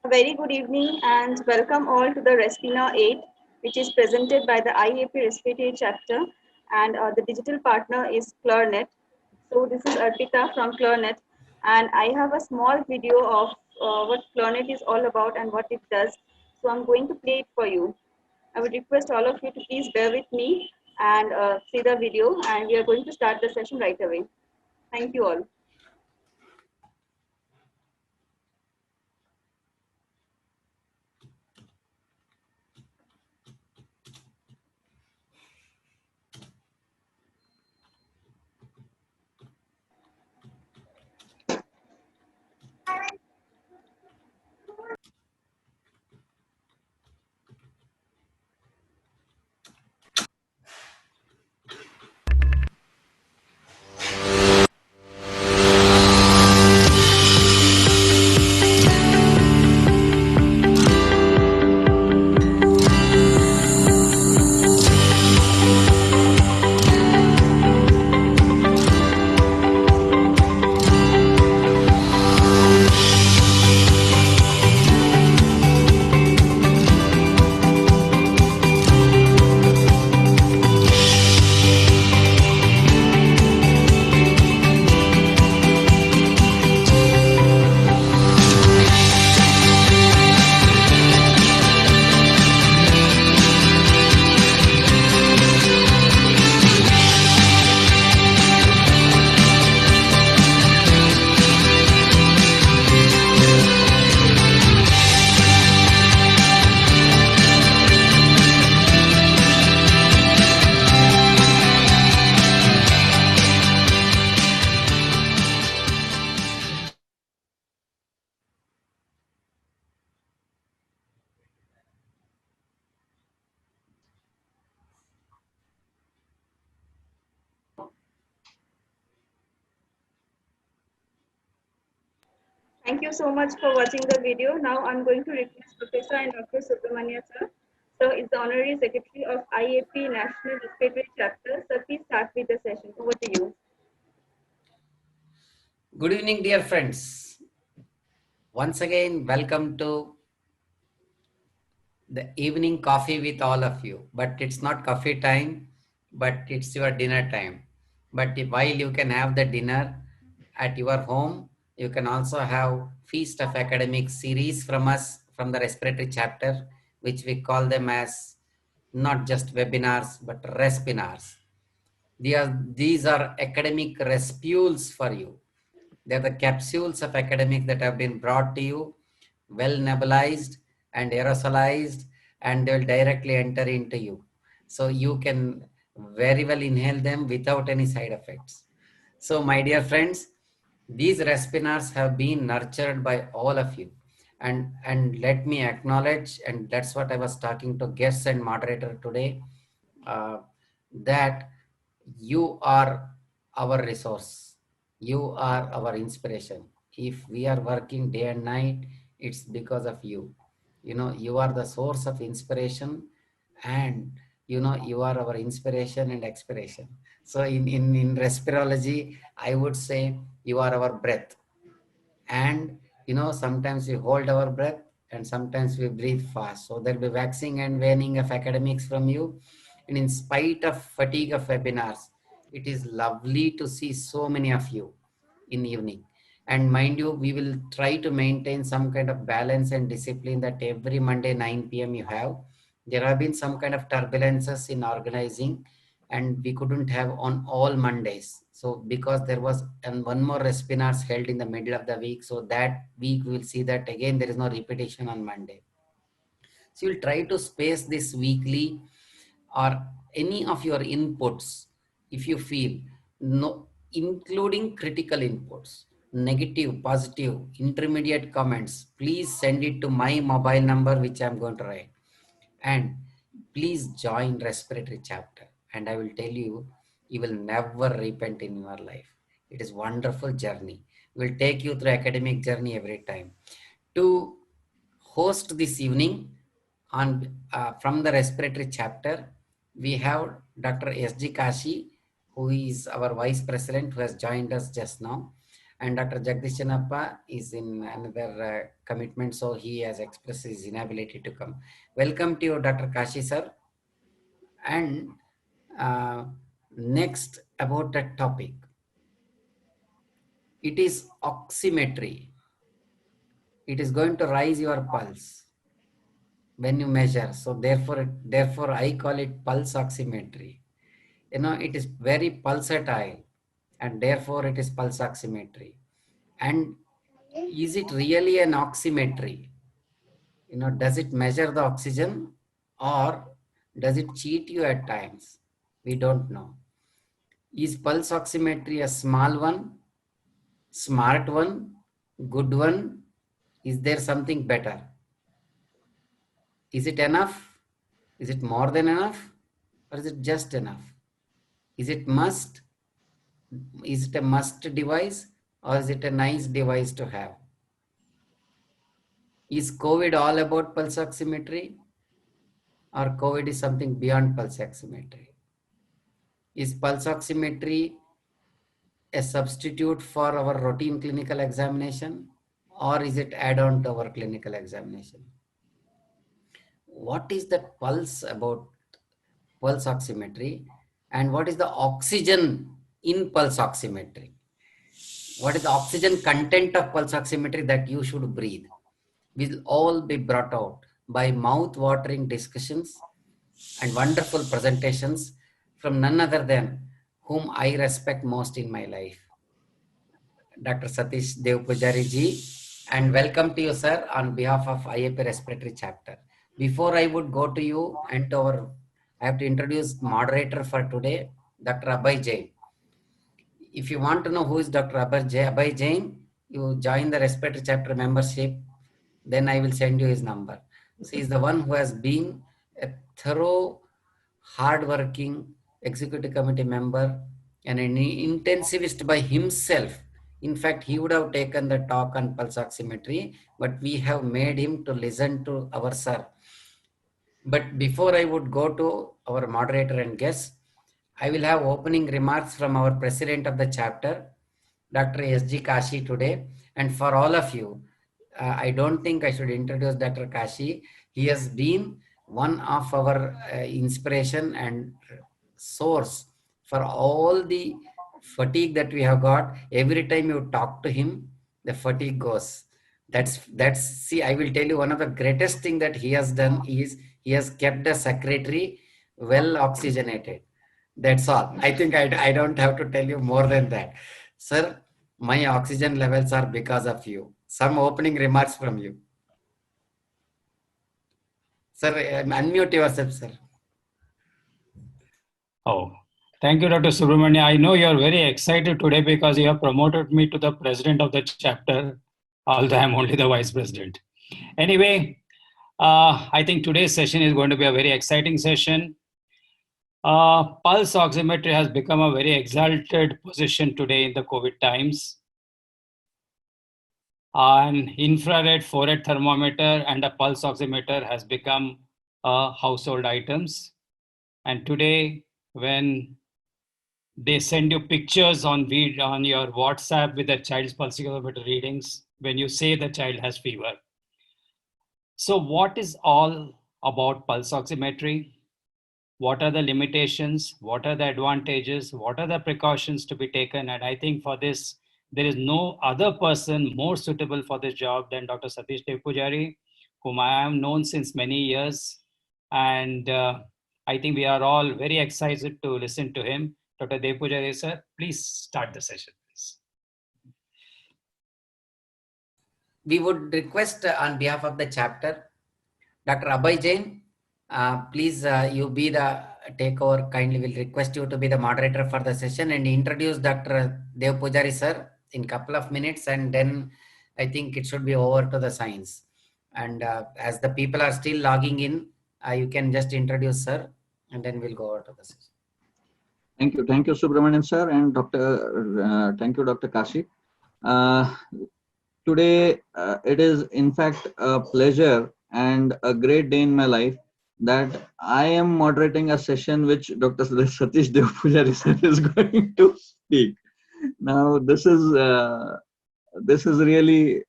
A very good evening and welcome all to the Respina 8, which is presented by the IAP Respiratory chapter, and the digital partner is Clearnet. So this is Arpita from Clearnet, and I have a small video of what Clearnet is all about and what it does. So I'm going to play it for you. I would request all of you to please bear with me and see the video, and we are going to start the session right away. Thank you all. Thank you so much for watching the video. Now I'm going to request Professor and Dr. Subramania sir. Sir is the Honorary Secretary of IAP National Respiratory Chapter. Sir, please start with the session. Over to you. Good evening, dear friends. Once again, welcome to the evening coffee with all of you. But it's not coffee time, but it's your dinner time. But while you can have the dinner at your home, you can also have Feast of Academics series from us, from the respiratory chapter, which we call them as not just webinars, but respinars. These are academic respules for you. They're the capsules of academics that have been brought to you, well nebulized and aerosolized, and they will directly enter into you. So you can very well inhale them without any side effects. So my dear friends, these respinars have been nurtured by all of you. And let me acknowledge, and that's what I was talking to guests and moderator today, uh, that you are our resource. You are our inspiration. If we are working day and night, it's because of you. You are the source of inspiration, and you are our inspiration and expiration. So in respirology, I would say you are our breath. And sometimes we hold our breath and sometimes we breathe fast. So there'll be waxing and waning of academics from you. And in spite of fatigue of webinars, it is lovely to see so many of you in evening. And mind you, we will try to maintain some kind of balance and discipline that every Monday 9 p.m. you have. There have been some kind of turbulences in organizing, and we couldn't have on all Mondays. So because there was and one more webinars held in the middle of the week, so that week we will see that again there is no repetition on Monday. So you'll try to space this weekly, or any of your inputs, if you feel, no, including critical inputs, negative, positive, intermediate comments, please send it to my mobile number, which I'm going to write. And please join respiratory chapter, and I will tell you, you will never repent in your life. It is wonderful journey. We'll take you through academic journey every time. To host this evening on from the respiratory chapter, we have Dr. S.G. Kashi, who is our vice president, who has joined us just now. And Dr. Jagdish Chenappa is in another commitment, so he has expressed his inability to come. Welcome to you, Dr. Kashi sir. And next about that topic, it is oximetry. It is going to rise your pulse when you measure. So therefore I call it pulse oximetry. It is very pulsatile, and therefore it is pulse oximetry. And is it really an oximetry? Does it measure the oxygen, or does it cheat you at times? We don't know. Is pulse oximetry a small one, smart one, good one? Is there something better? Is it enough? Is it more than enough? Or is it just enough? Is it must? Is it a must device, or is it a nice device to have? Is COVID all about pulse oximetry, or COVID is something beyond pulse oximetry? Is pulse oximetry a substitute for our routine clinical examination, or is it add-on to our clinical examination? What is that pulse about pulse oximetry, and what is the oxygen in pulse oximetry? What is the oxygen content of pulse oximetry that you should breathe? Will all be brought out by mouth-watering discussions and wonderful presentations from none other than whom I respect most in my life, Dr. Satish Devpujari ji. And welcome to you, sir, on behalf of IAP Respiratory Chapter. Before I would go to you and to I have to introduce moderator for today, Dr. Abhay Jain. If you want to know who is Dr. Abhay Jain, you join the Respiratory Chapter membership, then I will send you his number. So he is the one who has been a thorough, hard-working executive committee member and an intensivist by himself. In fact, he would have taken the talk on pulse oximetry, but we have made him to listen to our sir. But before I would go to our moderator and guest, I will have opening remarks from our president of the chapter, Dr. S.G. Kashi today. And for all of you, I don't think I should introduce Dr. Kashi. He has been one of our inspiration and source for all the fatigue that we have got. Every time you talk to him, the fatigue goes. See, I will tell you, one of the greatest thing that he has done is he has kept the secretary well oxygenated. That's all. I think I don't have to tell you more than that. Sir, my oxygen levels are because of you. Some opening remarks from you. Sir, unmute yourself, sir. Oh, thank you, Dr. Subramania. I know you're very excited today because you have promoted me to the president of the chapter, although I'm only the vice president. Anyway, I think today's session is going to be a very exciting session. Pulse oximetry has become a very exalted position today in the COVID times. An infrared forehead thermometer and a pulse oximeter has become household items. And today, when they send you pictures on your WhatsApp with the child's pulse oximeter readings, when you say the child has fever. So what is all about pulse oximetry? What are the limitations? What are the advantages? What are the precautions to be taken? And I think for this, there is no other person more suitable for this job than Dr. Satish Devpujari, whom I have known since many years. And I think we are all very excited to listen to him. Dr. Devpujari, sir, please start the session, please. We would request on behalf of the chapter, Dr. Abhay Jain, please you be the takeover. Kindly will request you to be the moderator for the session and introduce Dr. Devpujari sir in couple of minutes, and then I think it should be over to the science. And as the people are still logging in, you can just introduce sir, and then we'll go over to the session. Thank you, Subramanian sir, and thank you, Dr. Kashi. Today, it is in fact a pleasure and a great day in my life that I am moderating a session which Dr. Satish Devpujari sir is going to speak. Now, this is this is really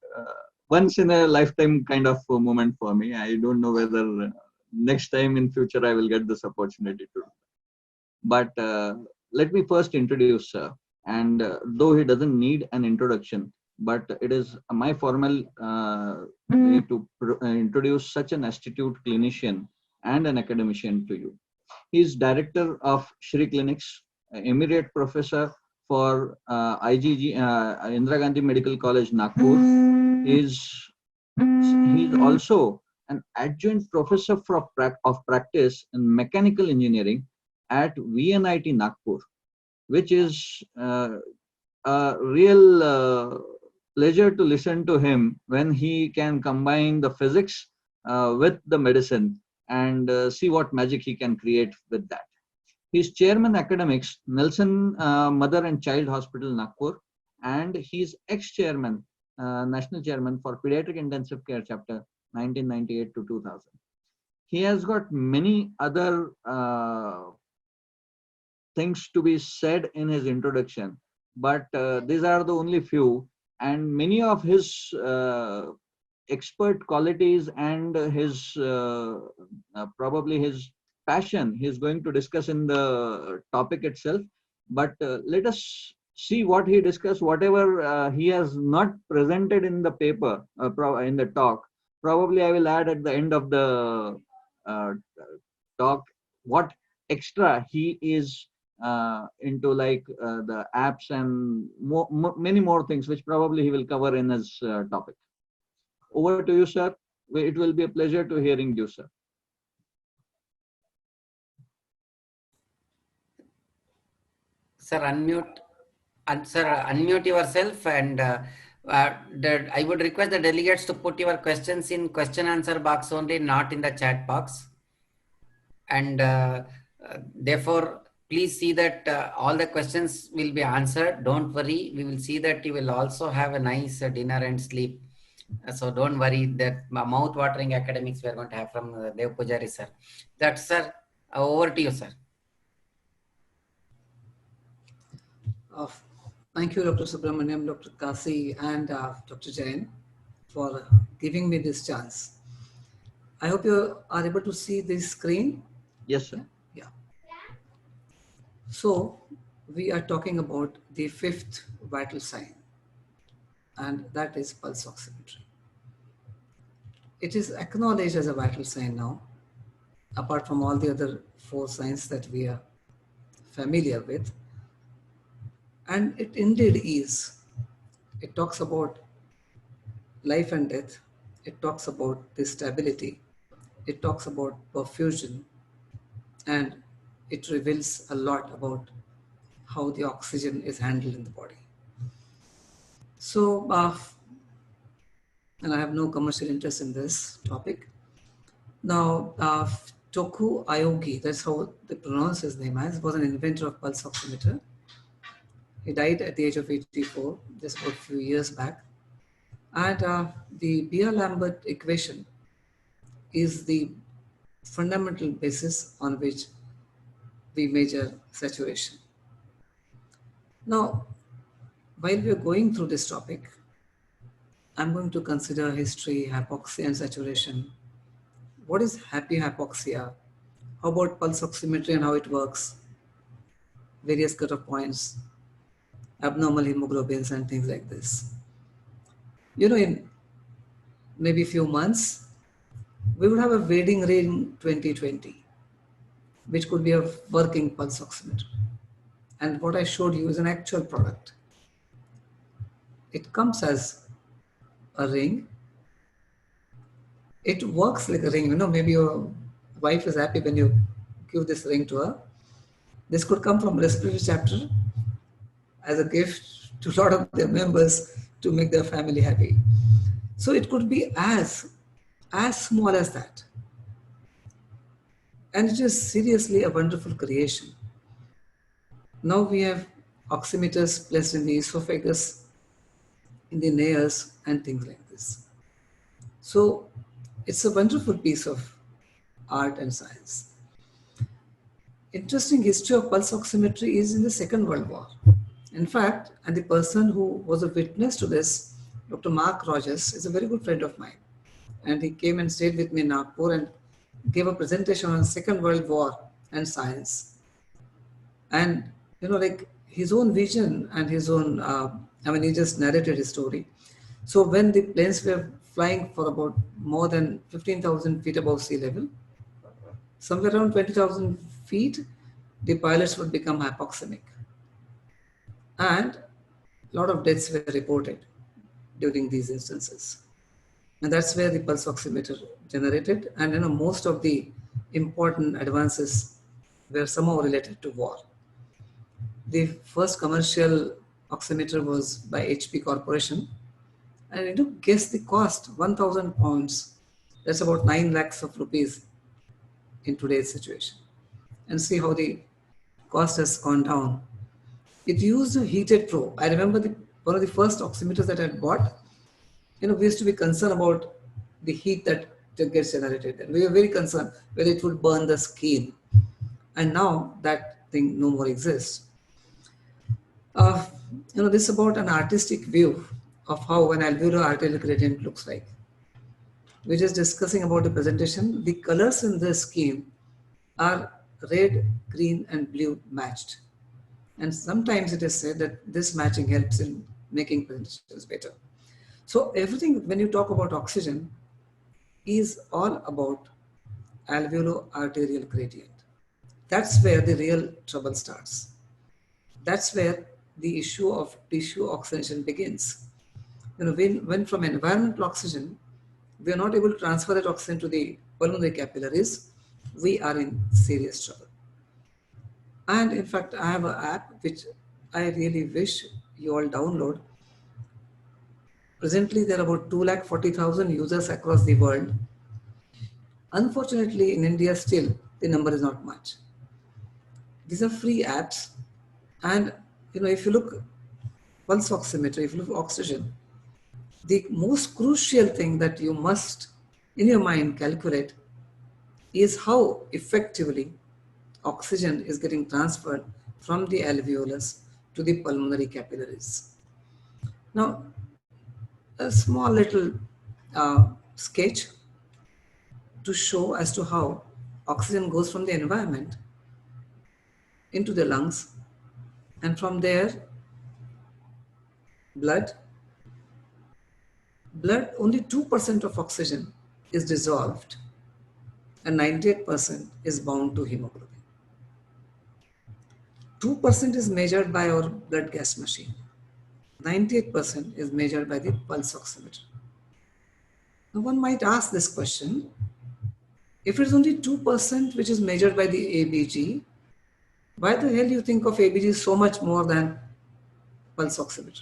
once in a lifetime kind of a moment for me. I don't know whether next time in future I will get this opportunity to. But let me first introduce sir. And though he doesn't need an introduction, but it is my formal way to introduce such an astute clinician and an academician to you. He is director of Shri Clinics, emirate professor for IGG, Indira Gandhi Medical College, Nagpur. He's also an adjunct professor of practice in mechanical engineering at VNIT Nagpur, which is a real pleasure to listen to him when he can combine the physics with the medicine and see what magic he can create with that. He's chairman academics, Nelson Mother and Child Hospital, Nagpur, and he's ex-chairman, national chairman for Pediatric Intensive Care Chapter, 1998 to 2000. He has got many other things to be said in his introduction, but these are the only few, and many of his expert qualities and his probably his passion he's going to discuss in the topic itself. But let us see what he discussed. Whatever he has not presented in the paper, in the talk, probably I will add at the end of the talk what extra he is into, like the apps and many more things which probably he will cover in his topic. Over to you, sir. It will be a pleasure to hearing you, sir. Sir, unmute. Sir, unmute yourself, and I would request the delegates to put your questions in question answer box only, not in the chat box. And therefore, please see that all the questions will be answered. Don't worry. We will see that you will also have a nice dinner and sleep. So don't worry that mouth-watering academics we are going to have from Dev Pujari, sir. That's, sir. Over to you, sir. Thank you, Dr. Subramaniam, Dr. Kasi, and Dr. Jain for giving me this chance. I hope you are able to see this screen. Yes, sir. Yeah. So we are talking about the fifth vital sign, and that is pulse oximetry. It is acknowledged as a vital sign now, apart from all the other 4 signs that we are familiar with. And it indeed is. It talks about life and death. It talks about the stability. It talks about perfusion. And it reveals a lot about how the oxygen is handled in the body. So, and I have no commercial interest in this topic. Now, Toku Aoki, that's how they pronounce his name as, was an inventor of pulse oximeter. He died at the age of 84, just about a few years back. And the Beer-Lambert equation is the fundamental basis on which we measure saturation. Now, while we are going through this topic, I'm going to consider history, hypoxia, and saturation. What is happy hypoxia? How about pulse oximetry and how it works? Various cutoff points, abnormal hemoglobins, and things like this. You know, in maybe a few months, we would have a Wedding Ring 2020, which could be a working pulse oximeter. And what I showed you is an actual product. It comes as a ring. It works like a ring. You know, maybe your wife is happy when you give this ring to her. This could come from respiratory chapter as a gift to a lot of their members to make their family happy. So it could be as small as that. And it is seriously a wonderful creation. Now we have oximeters placed in the esophagus, in the nares, and things like this. So it's a wonderful piece of art and science. Interesting history of pulse oximetry is in the Second World War. In fact, and the person who was a witness to this Dr. Mark Rogers is a very good friend of mine. And he came and stayed with me in Nagpur and gave a presentation on Second World War and science. And, like his own vision and his own, he just narrated his story. So when the planes were flying for about more than 15,000 feet above sea level, somewhere around 20,000 feet, the pilots would become hypoxemic. And a lot of deaths were reported during these instances. And that's where the pulse oximeter generated. And most of the important advances were somehow related to war. The first commercial oximeter was by HP Corporation. And guess the cost, 1,000 pounds. That's about 9 lakhs of rupees in today's situation. And see how the cost has gone down. It used a heated probe. I remember one of the first oximeters that I bought, we used to be concerned about the heat that gets generated. And we were very concerned whether it would burn the skin. And now that thing no more exists. This is about an artistic view of how an alveolar arterial gradient looks like. We're just discussing about the presentation. The colors in the scheme are red, green, and blue matched. And sometimes it is said that this matching helps in making presentations better. So everything, when you talk about oxygen, is all about alveolo-arterial gradient. That's where the real trouble starts. That's where the issue of tissue oxygenation begins. When from environmental oxygen, we are not able to transfer that oxygen to the pulmonary capillaries, we are in serious trouble. And in fact, I have an app which I really wish you all download. Presently, there are about 240,000 users across the world. Unfortunately, in India, still, the number is not much. These are free apps. And, if you look pulse oximeter, if you look oxygen, the most crucial thing that you must, in your mind, calculate is how effectively oxygen is getting transferred from the alveolus to the pulmonary capillaries. Now, a small little sketch to show as to how oxygen goes from the environment into the lungs, and from there, blood, only 2% of oxygen is dissolved and 98% is bound to hemoglobin. 2% is measured by our blood gas machine. 98% is measured by the pulse oximeter. Now one might ask this question, if it is only 2% which is measured by the ABG, why the hell do you think of ABG so much more than pulse oximeter?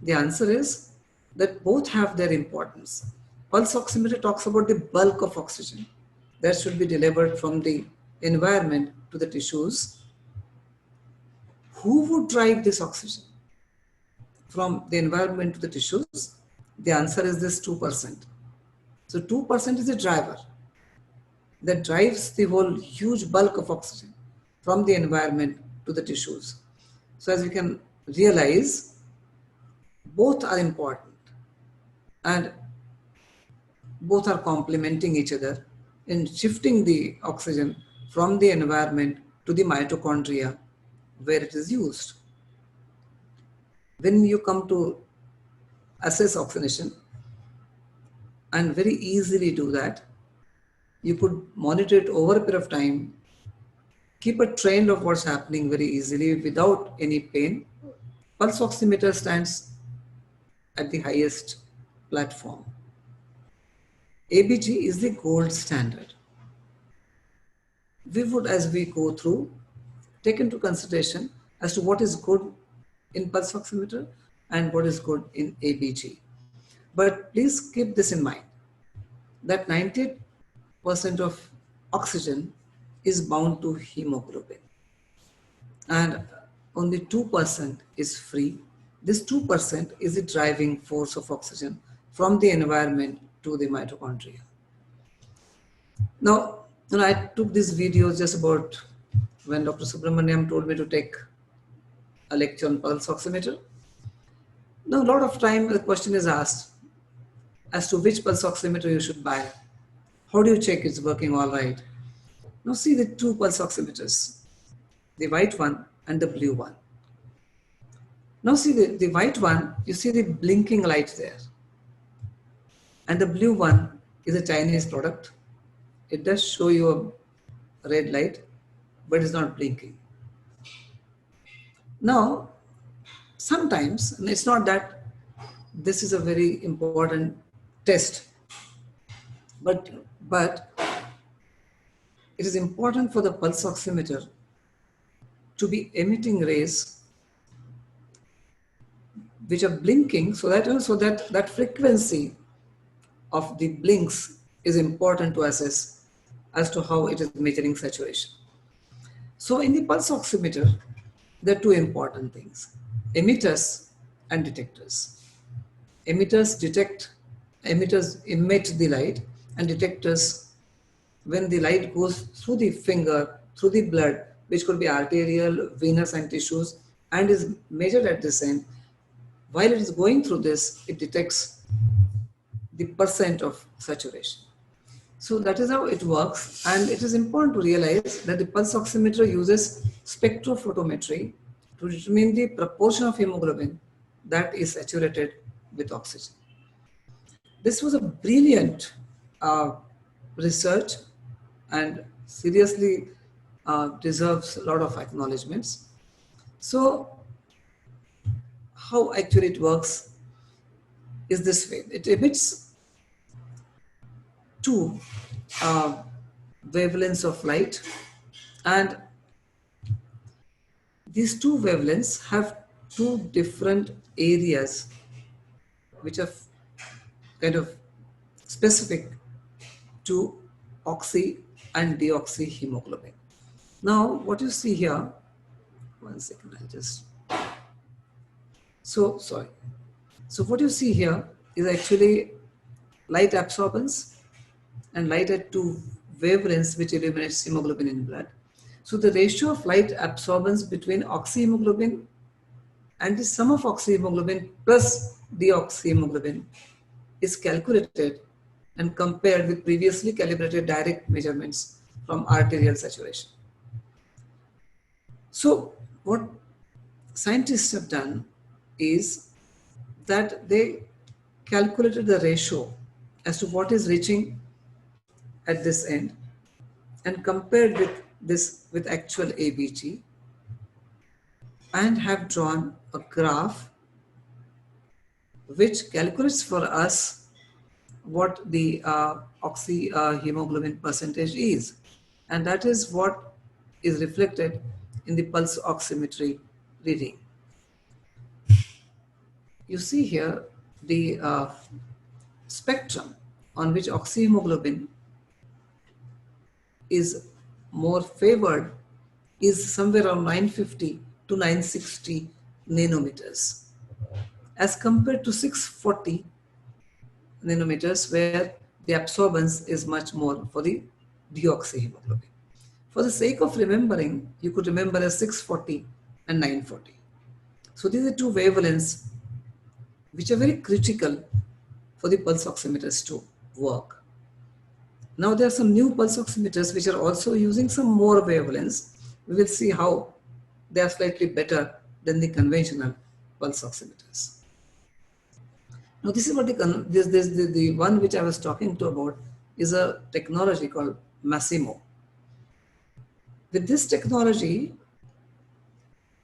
The answer is that both have their importance. Pulse oximeter talks about the bulk of oxygen that should be delivered from the environment to the tissues. Who would drive this oxygen from the environment to the tissues? The answer is this 2%. So 2% is the driver that drives the whole huge bulk of oxygen from the environment to the tissues. So as you can realize, both are important and both are complementing each other in shifting the oxygen from the environment to the mitochondria where it is used. When you come to assess oxygenation, and very easily do that, you could monitor it over a period of time, keep a trend of what's happening very easily without any pain. Pulse oximeter stands at the highest platform. ABG is the gold standard. We would, as we go through, take into consideration as to what is good in pulse oximeter and what is good in ABG. But please keep this in mind, that 90% of oxygen is bound to hemoglobin and only 2% is free. This 2% is the driving force of oxygen from the environment to the mitochondria. Now, I took this video just about when Dr. Subramaniam told me to take a lecture on pulse oximeter. Now, a lot of time the question is asked as to which pulse oximeter you should buy. How do you check it's working all right? Now see the two pulse oximeters, the white one and the blue one. Now see the white one, you see the blinking light there. And the blue one is a Chinese product. It does show you a red light, but it's not blinking. Now, sometimes, and it's not that this is a very important test, but it is important for the pulse oximeter to be emitting rays which are blinking, so that frequency of the blinks is important to assess as to how it is measuring saturation. So in the pulse oximeter, there are two important things: emitters and detectors. Emitters emit the light, and detectors, when the light goes through the finger, through the blood, which could be arterial, venous and tissues, and is measured at this end, while it is going through this, it detects the percent of saturation. So that is how it works, and it is important to realize that the pulse oximeter uses spectrophotometry to determine the proportion of hemoglobin that is saturated with oxygen. This was a brilliant research and seriously deserves a lot of acknowledgements. So how actually it works is this way. It emits two wavelengths of light, and these two wavelengths have two different areas which are kind of specific to oxy and deoxyhemoglobin. Now, what you see here, one second, I'll just, so what you see here is actually light absorbance and light at two wavelengths which illuminates hemoglobin in blood. So the ratio of light absorbance between oxyhemoglobin and the sum of oxyhemoglobin plus deoxyhemoglobin is calculated and compared with previously calibrated direct measurements from arterial saturation. So what scientists have done is that they calculated the ratio as to what is reaching at this end and compared with this with actual ABG, and have drawn a graph which calculates for us what the oxyhemoglobin percentage is, and that is what is reflected in the pulse oximetry reading. You see here the spectrum on which oxyhemoglobin is more favored is somewhere around 950 to 960 nanometers, as compared to 640 nanometers, where the absorbance is much more for the deoxyhemoglobin. For the sake of remembering, you could remember as 640 and 940. So these are two wavelengths which are very critical for the pulse oximeters to work. Now there are some new pulse oximeters which are also using some more wavelengths. We will see how they are slightly better than the conventional pulse oximeters. Now this is what the one which I was talking to about is a technology called Masimo. With this technology,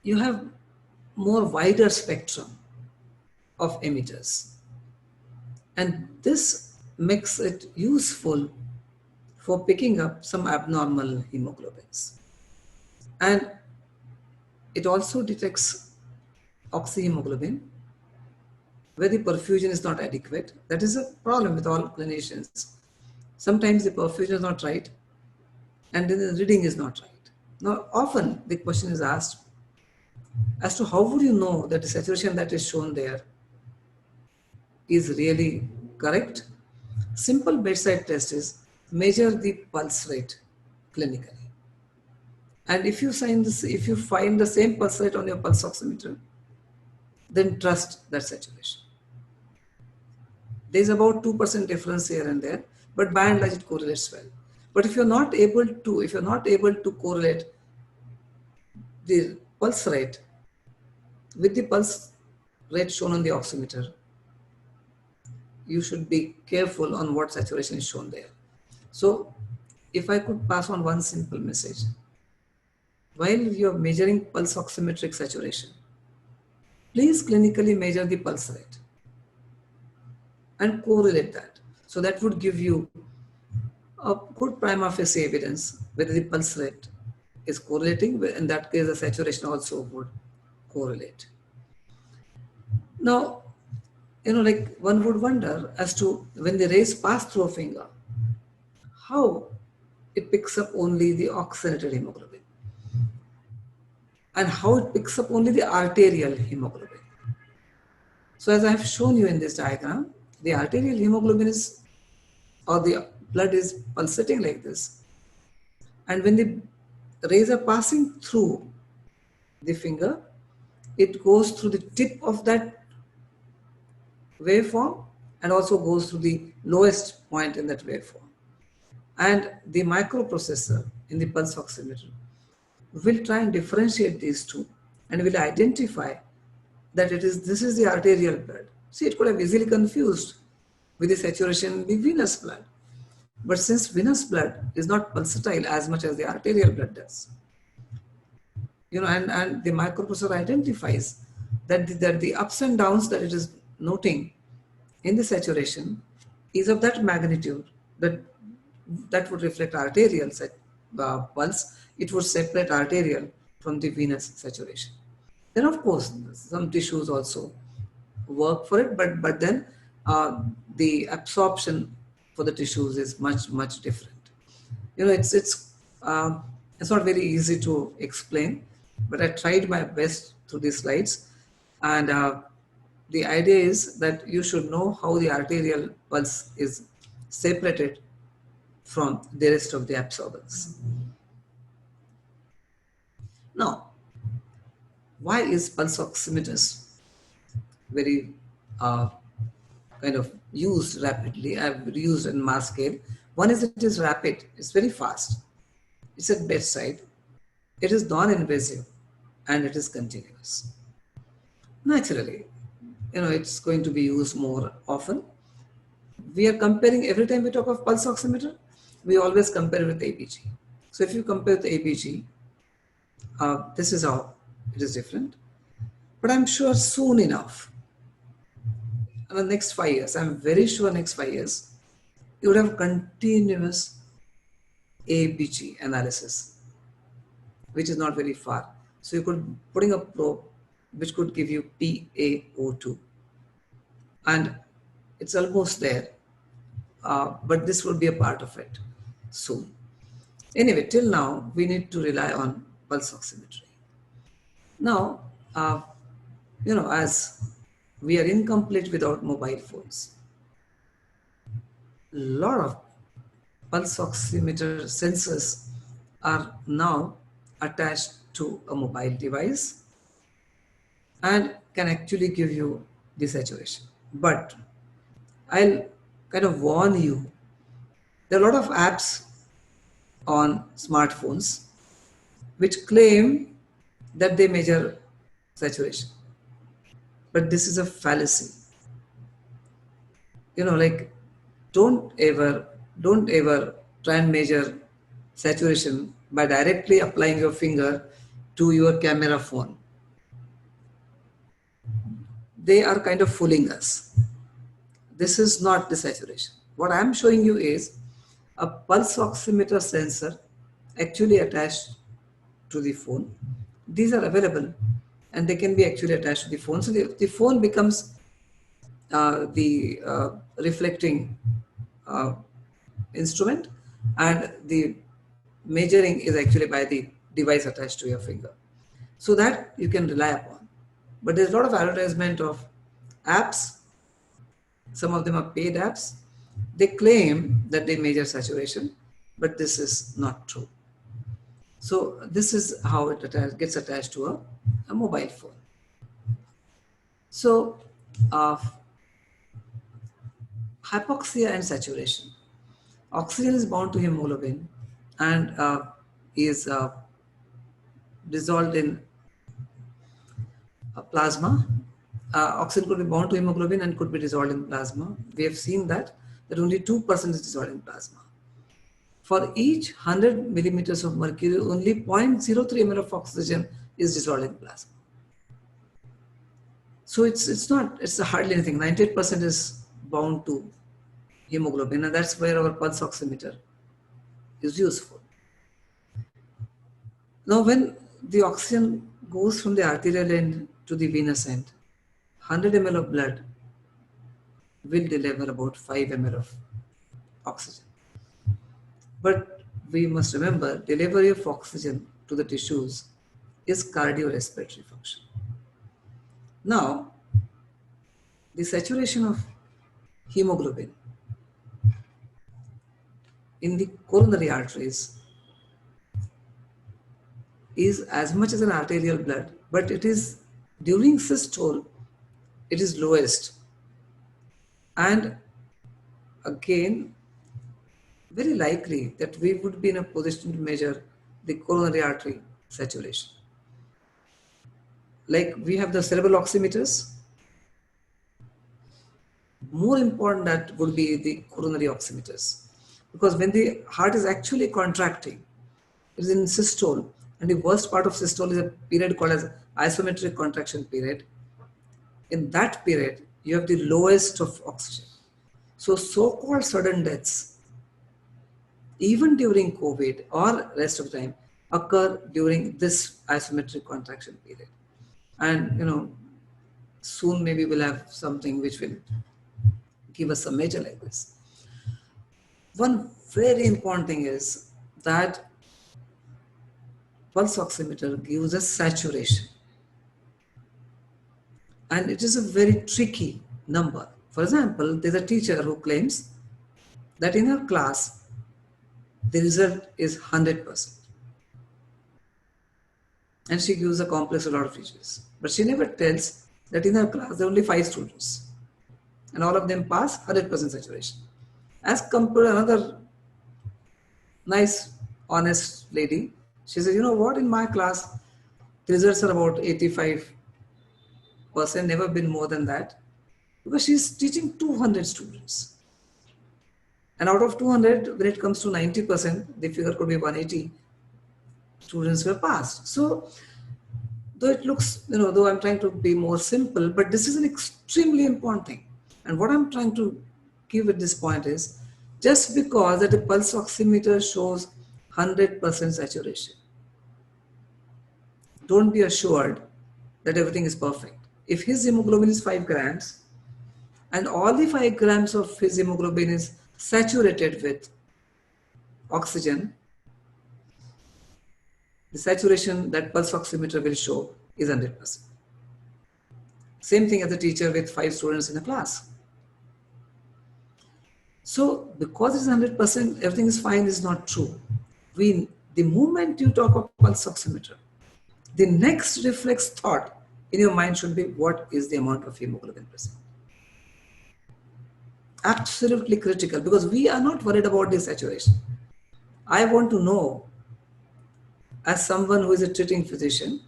you have more wider spectrum of emitters, and this makes it useful for picking up some abnormal hemoglobins. And it also detects oxyhemoglobin where the perfusion is not adequate. That is a problem with all clinicians. Sometimes the perfusion is not right and then the reading is not right. Now often the question is asked as to how would you know that the saturation that is shown there is really correct? Simple bedside test is measure the pulse rate clinically. And if you find the same pulse rate on your pulse oximeter, then trust that saturation. There's about 2% difference here and there, but by and large it correlates well. But if you're not able to correlate the pulse rate with the pulse rate shown on the oximeter, you should be careful on what saturation is shown there. So if I could pass on one simple message, while you're measuring pulse oximetric saturation, please clinically measure the pulse rate and correlate that. So that would give you a good prima facie evidence whether the pulse rate is correlating. In that case, the saturation also would correlate. Now, like one would wonder as to when the rays pass through a finger, how it picks up only the oxygenated hemoglobin and how it picks up only the arterial hemoglobin. So as I have shown you in this diagram, the arterial hemoglobin is, or the blood is pulsating like this. And when the rays are passing through the finger, it goes through the tip of that waveform and also goes through the lowest point in that waveform. And the microprocessor in the pulse oximeter will try and differentiate these two and will identify that this is the arterial blood. See, it could have easily confused with the saturation in the venous blood. But since venous blood is not pulsatile as much as the arterial blood does, and the microprocessor identifies that the ups and downs that it is noting in the saturation is of that magnitude that would reflect arterial pulse. It would separate arterial from the venous saturation. Then of course some tissues also work for it, but then the absorption for the tissues is much different. It's not very easy to explain, but I tried my best through these slides. And the idea is that you should know how the arterial pulse is separated from the rest of the absorbance. Now, why is pulse oximeters very kind of used rapidly? I've used in mass scale. One is it is rapid, it's very fast. It's at bedside, it is non-invasive, and it is continuous. Naturally, it's going to be used more often. We are comparing, every time we talk of pulse oximeter, we always compare with ABG. So if you compare with ABG, this is how it is different. But I'm sure soon enough, in the next 5 years, I'm very sure next 5 years, you would have continuous ABG analysis, which is not very far. So you could putting a probe which could give you PaO2, and it's almost there, but this will be a part of it soon. Anyway, till now we need to rely on pulse oximetry. Now, as we are incomplete without mobile phones, a lot of pulse oximeter sensors are now attached to a mobile device and can actually give you the saturation. But I'll kind of warn you, there are a lot of apps on smartphones which claim that they measure saturation. But this is a fallacy. Don't ever try and measure saturation by directly applying your finger to your camera phone. They are kind of fooling us. This is not the saturation. What I'm showing you is a pulse oximeter sensor actually attached to the phone. These are available and they can be actually attached to the phone. So the phone becomes the reflecting instrument, and the measuring is actually by the device attached to your finger. So that you can rely upon. But there's a lot of advertisement of apps. Some of them are paid apps. They claim that they measure saturation, but this is not true. So this is how it gets attached to a mobile phone. So, hypoxia and saturation. Oxygen is bound to hemoglobin and is dissolved in plasma. Oxygen could be bound to hemoglobin and could be dissolved in plasma. We have seen that only 2% is dissolved in plasma. For each 100 millimeters of mercury, only 0.03 ml of oxygen is dissolved in plasma. So it's hardly anything. 98% is bound to hemoglobin, and that's where our pulse oximeter is useful. Now, when the oxygen goes from the arterial end to the venous end, 100 ml of blood will deliver about 5 ml of oxygen. But we must remember, delivery of oxygen to the tissues is cardiorespiratory function. Now, the saturation of hemoglobin in the coronary arteries is as much as an arterial blood, but it is during systole, it is lowest. And again, very likely that we would be in a position to measure the coronary artery saturation. Like we have the cerebral oximeters. More important that would be the coronary oximeters. Because when the heart is actually contracting, it is in systole, and the worst part of systole is a period called as isometric contraction period. In that period, you have the lowest of oxygen. So so-called sudden deaths, even during COVID or rest of the time, occur during this isometric contraction period. And soon maybe we'll have something which will give us a measure like this. One very important thing is that pulse oximeter gives us saturation. And it is a very tricky number. For example, there's a teacher who claims that in her class, the result is 100%. And she gives a complex of a lot of features. But she never tells that in her class, there are only 5 students. And all of them pass 100% saturation. As compared to another nice, honest lady, she says, you know what, in my class, the results are about 85%, never been more than that. Because she's teaching 200 students. And out of 200, when it comes to 90%, the figure could be 180 students were passed. So, though it looks, though I'm trying to be more simple, but this is an extremely important thing. And what I'm trying to give at this point is, just because that the pulse oximeter shows 100% saturation, don't be assured that everything is perfect. If his hemoglobin is 5 grams, and all the 5 grams of his hemoglobin is saturated with oxygen, the saturation that pulse oximeter will show is 100%. Same thing as a teacher with 5 students in a class. So because it's 100%, everything is fine is not true. The moment you talk of pulse oximeter, the next reflex thought in your mind should be, what is the amount of hemoglobin present? Absolutely critical, because we are not worried about the saturation. I want to know, as someone who is a treating physician,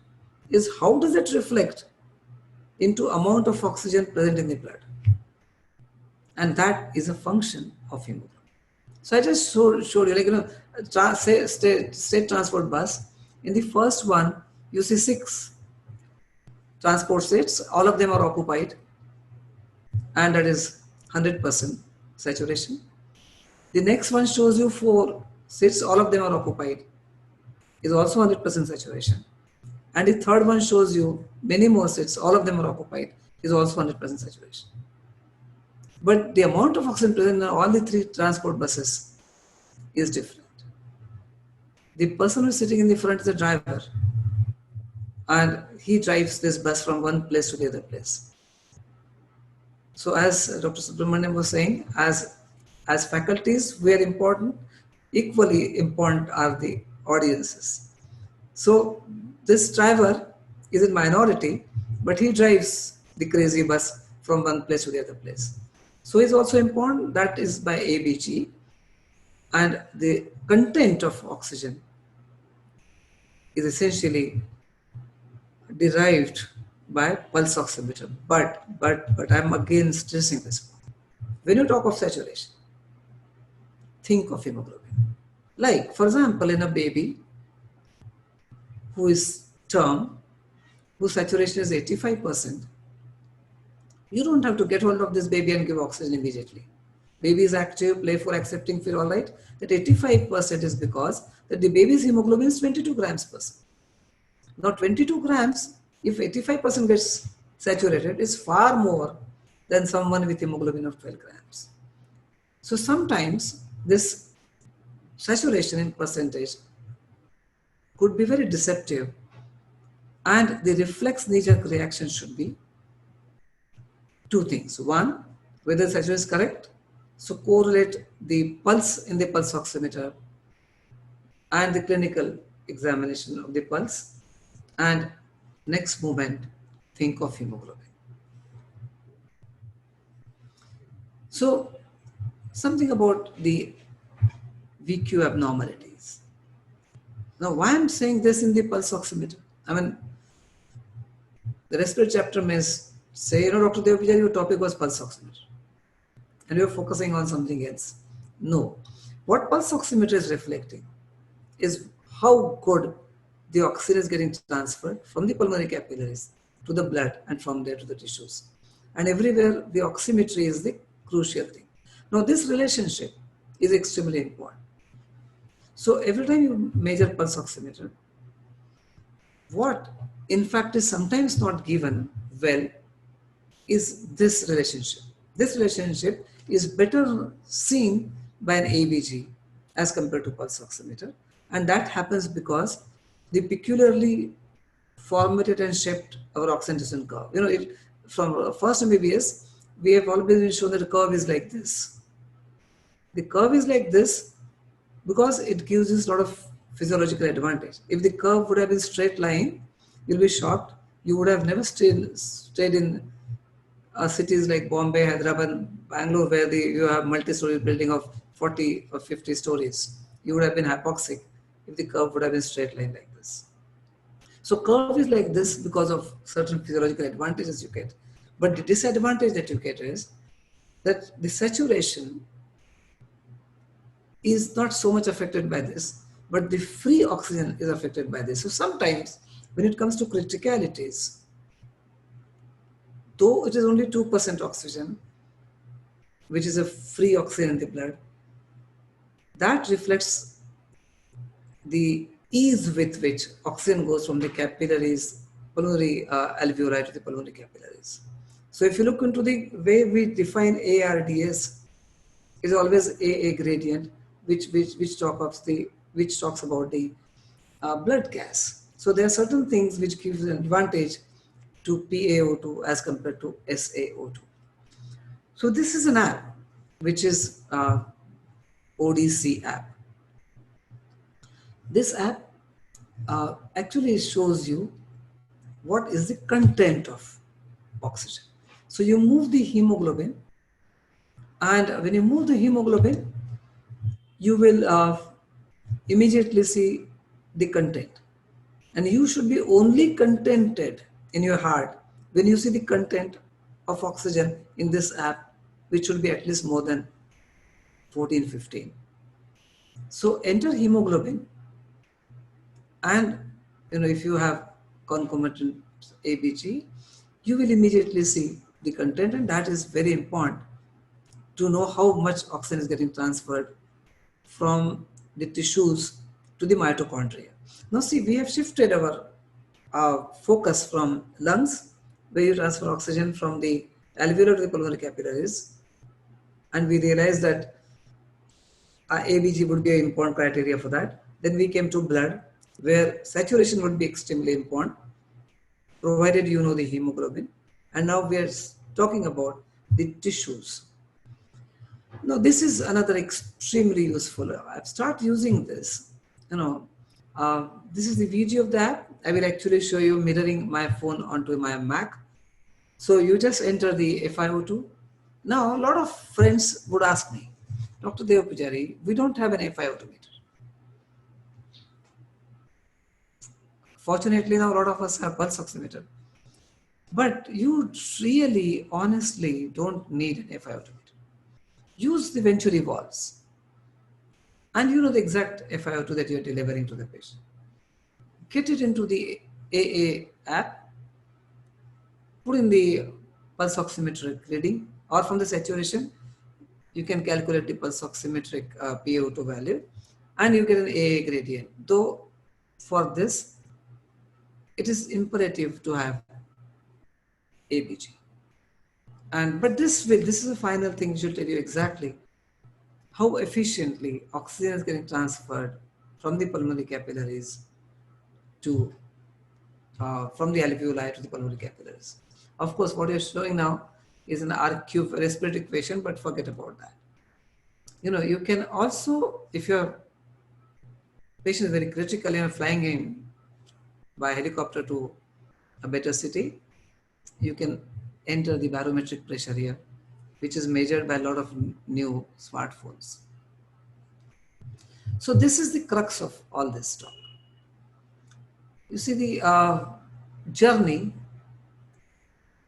is how does it reflect into amount of oxygen present in the blood? And that is a function of hemoglobin. So I just showed you, state transport bus. In the first one, you see 6 transport states, all of them are occupied, and that is 100% saturation. The next one shows you 4 seats, all of them are occupied, is also 100% saturation. And the third one shows you many more seats, all of them are occupied, is also 100% saturation. But the amount of oxygen present in all the 3 transport buses is different. The person who is sitting in the front is the driver, and he drives this bus from one place to the other place. So as Dr. Subramaniam was saying, as faculties, we are important. Equally important are the audiences. So this driver is in minority, but he drives the crazy bus from one place to the other place. So it's also important, that is by ABG, and the content of oxygen is essentially derived by pulse oximeter. But I'm again stressing this point. When you talk of saturation, think of hemoglobin. Like, for example, in a baby who is term, whose saturation is 85%, you don't have to get hold of this baby and give oxygen immediately. Baby is active, playful, accepting, feel all right. That 85% is because that the baby's hemoglobin is 22 grams per cent. Now 22 grams, if 85% gets saturated, is far more than someone with hemoglobin of 12 grams. So sometimes this saturation in percentage could be very deceptive, and the reflex knee-jerk reaction should be two things. One, whether the saturation is correct. So correlate the pulse in the pulse oximeter and the clinical examination of the pulse, and next moment, think of hemoglobin. So something about the VQ abnormalities. Now, why I'm saying this in the pulse oximeter? I mean, the respiratory chapter may say, Dr. Devapujari, your topic was pulse oximeter, and you're focusing on something else. No. What pulse oximeter is reflecting is how good the oxygen is getting transferred from the pulmonary capillaries to the blood and from there to the tissues. And everywhere the oximetry is the crucial thing. Now this relationship is extremely important. So every time you measure pulse oximeter, what in fact is sometimes not given well is this relationship. This relationship is better seen by an ABG as compared to pulse oximeter. And that happens because the peculiarly formatted and shaped our oxygen curve. From first MBBS, we have always been shown that the curve is like this. The curve is like this because it gives us a lot of physiological advantage. If the curve would have been straight line, you'll be shocked. You would have never stayed in cities like Bombay, Hyderabad, Bangalore, where you have multi-story building of 40 or 50 stories. You would have been hypoxic if the curve would have been straight line like this. So curve is like this because of certain physiological advantages you get. But the disadvantage that you get is that the saturation is not so much affected by this, but the free oxygen is affected by this. So sometimes when it comes to criticalities, though it is only 2% oxygen, which is a free oxygen in the blood, that reflects the ease with which oxygen goes from the capillaries, pulmonary alveoli to the pulmonary capillaries. So if you look into the way we define ARDS, is always AA gradient, which talks about the blood gas. So there are certain things which gives an advantage to PaO2 as compared to SaO2. So this is an app which is ODC app. This app actually shows you what is the content of oxygen. So you move the hemoglobin, and when you move the hemoglobin, you will immediately see the content. And you should be only contented in your heart when you see the content of oxygen in this app, which should be at least more than 14, 15. So enter hemoglobin, and if you have concomitant ABG, you will immediately see the content, and that is very important to know how much oxygen is getting transferred from the tissues to the mitochondria. Now see, we have shifted our focus from lungs, where you transfer oxygen from the alveoli to the pulmonary capillaries, and we realized that ABG would be an important criteria for that. Then we came to blood, where saturation would be extremely important, provided you know the hemoglobin. And now we are talking about the tissues. Now this is another extremely useful. I've started using this. This is the VG of the app. I will actually show you mirroring my phone onto my Mac. So you just enter the FiO2. Now, a lot of friends would ask me, Dr. Devapujari, we don't have an FiO2 meter. Fortunately, now a lot of us have pulse oximeter. But you really, honestly don't need an FiO2 meter. Use the Venturi valves. And you know the exact FiO2 that you're delivering to the patient. Get it into the AA app, put in the pulse oximetric reading, or from the saturation, you can calculate the pulse oximetric PaO2 value, and you get an AA gradient. Though for this, it is imperative to have ABG. But this is the final thing which will tell you exactly how efficiently oxygen is getting transferred from the pulmonary capillaries to from the alveoli to the pulmonary capillaries. Of course, what you're showing now is an RQ respiratory equation, but forget about that. You know, you can also, if your patient is very critical, you know, flying in by helicopter to a better city, you can enter the barometric pressure here, which is measured by a lot of new smartphones. So this is the crux of all this talk. You see the journey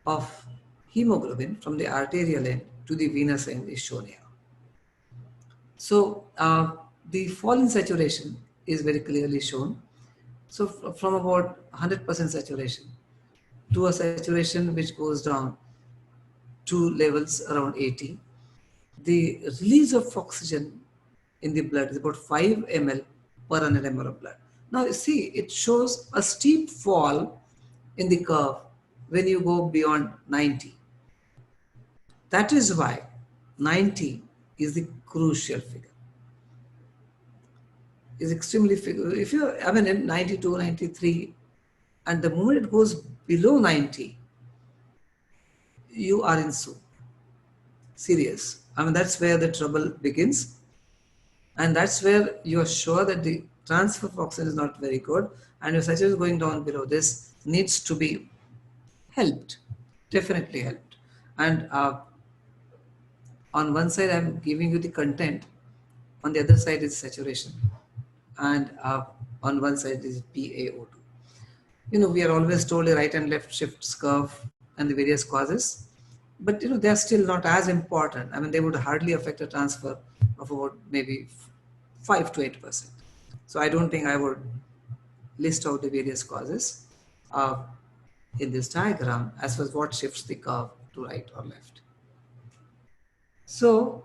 of hemoglobin from the arterial end to the venous end is shown here. So the fall in saturation is very clearly shown. So from about 100% saturation to a saturation which goes down to levels around 80, the release of oxygen in the blood is about 5 ml per 100 ml of blood. Now you see, it shows a steep fall in the curve when you go beyond 90. That is why 90 is the crucial figure. Is extremely figure. If you I mean in 92, 93, and the moment it goes below 90, you are in serious. I mean, that's where the trouble begins. And that's where you are sure that the transfer of oxygen is not very good, and your saturation is going down below this, needs to be helped, definitely helped. And on one side, I'm giving you the content, on the other side is saturation, and on one side is PaO2. You know, we are always told a right and left shifts curve and the various causes, but you know, they are still not as important. I mean, they would hardly affect a transfer of about maybe 5 to 8%. So I don't think I would list out the various causes in this diagram as far as what shifts the curve to right or left. So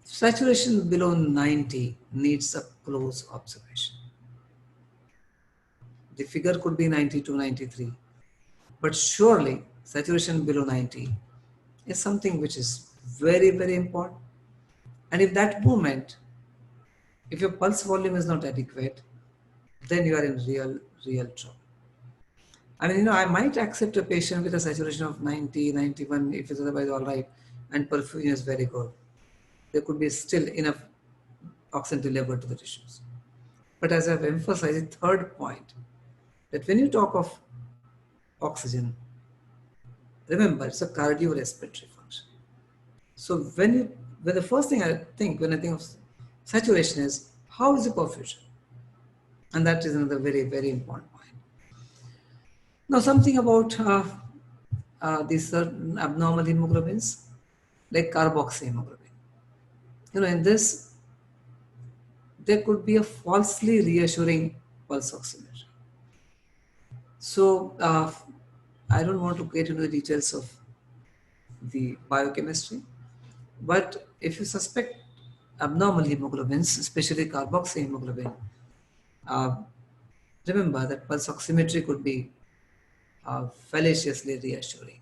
saturation below 90 needs a close observation. The figure could be 92, 93, but surely saturation below 90 is something which is very, very important. And if that moment, if your pulse volume is not adequate, then you are in real trouble. I mean, you know, I might accept a patient with a saturation of 90, 91 if it's otherwise all right, and perfusion is very good. There could be still enough oxygen delivered to the tissues. But as I've emphasized, the third point, that when you talk of oxygen, remember it's a cardiorespiratory function. So when the first thing I think when I think of saturation is how is the perfusion, and that is another very, very important point. Now something about these certain abnormal hemoglobins like carboxyhemoglobin. You know, in this there could be a falsely reassuring pulse oximeter. So I don't want to get into the details of the biochemistry, but if you suspect abnormal hemoglobins, especially carboxyhemoglobin, remember that pulse oximetry could be fallaciously reassuring.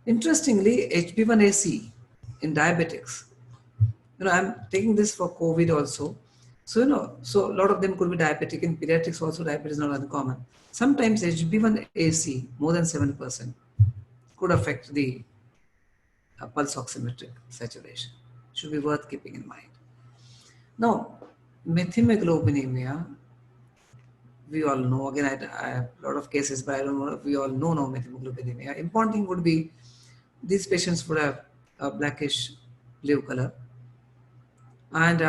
Interestingly, HB1AC in diabetics, you know, I'm taking this for COVID also. So, you know, so a lot of them could be diabetic. In pediatrics also, diabetes is not uncommon. Sometimes HB1AC, more than 7%, could affect the pulse oximetric saturation. Should be worth keeping in mind. Now, methemoglobinemia we all know, again, I have a lot of cases, but I don't know if we all know now methemoglobinemia. Important thing would be these patients would have a blackish blue color, and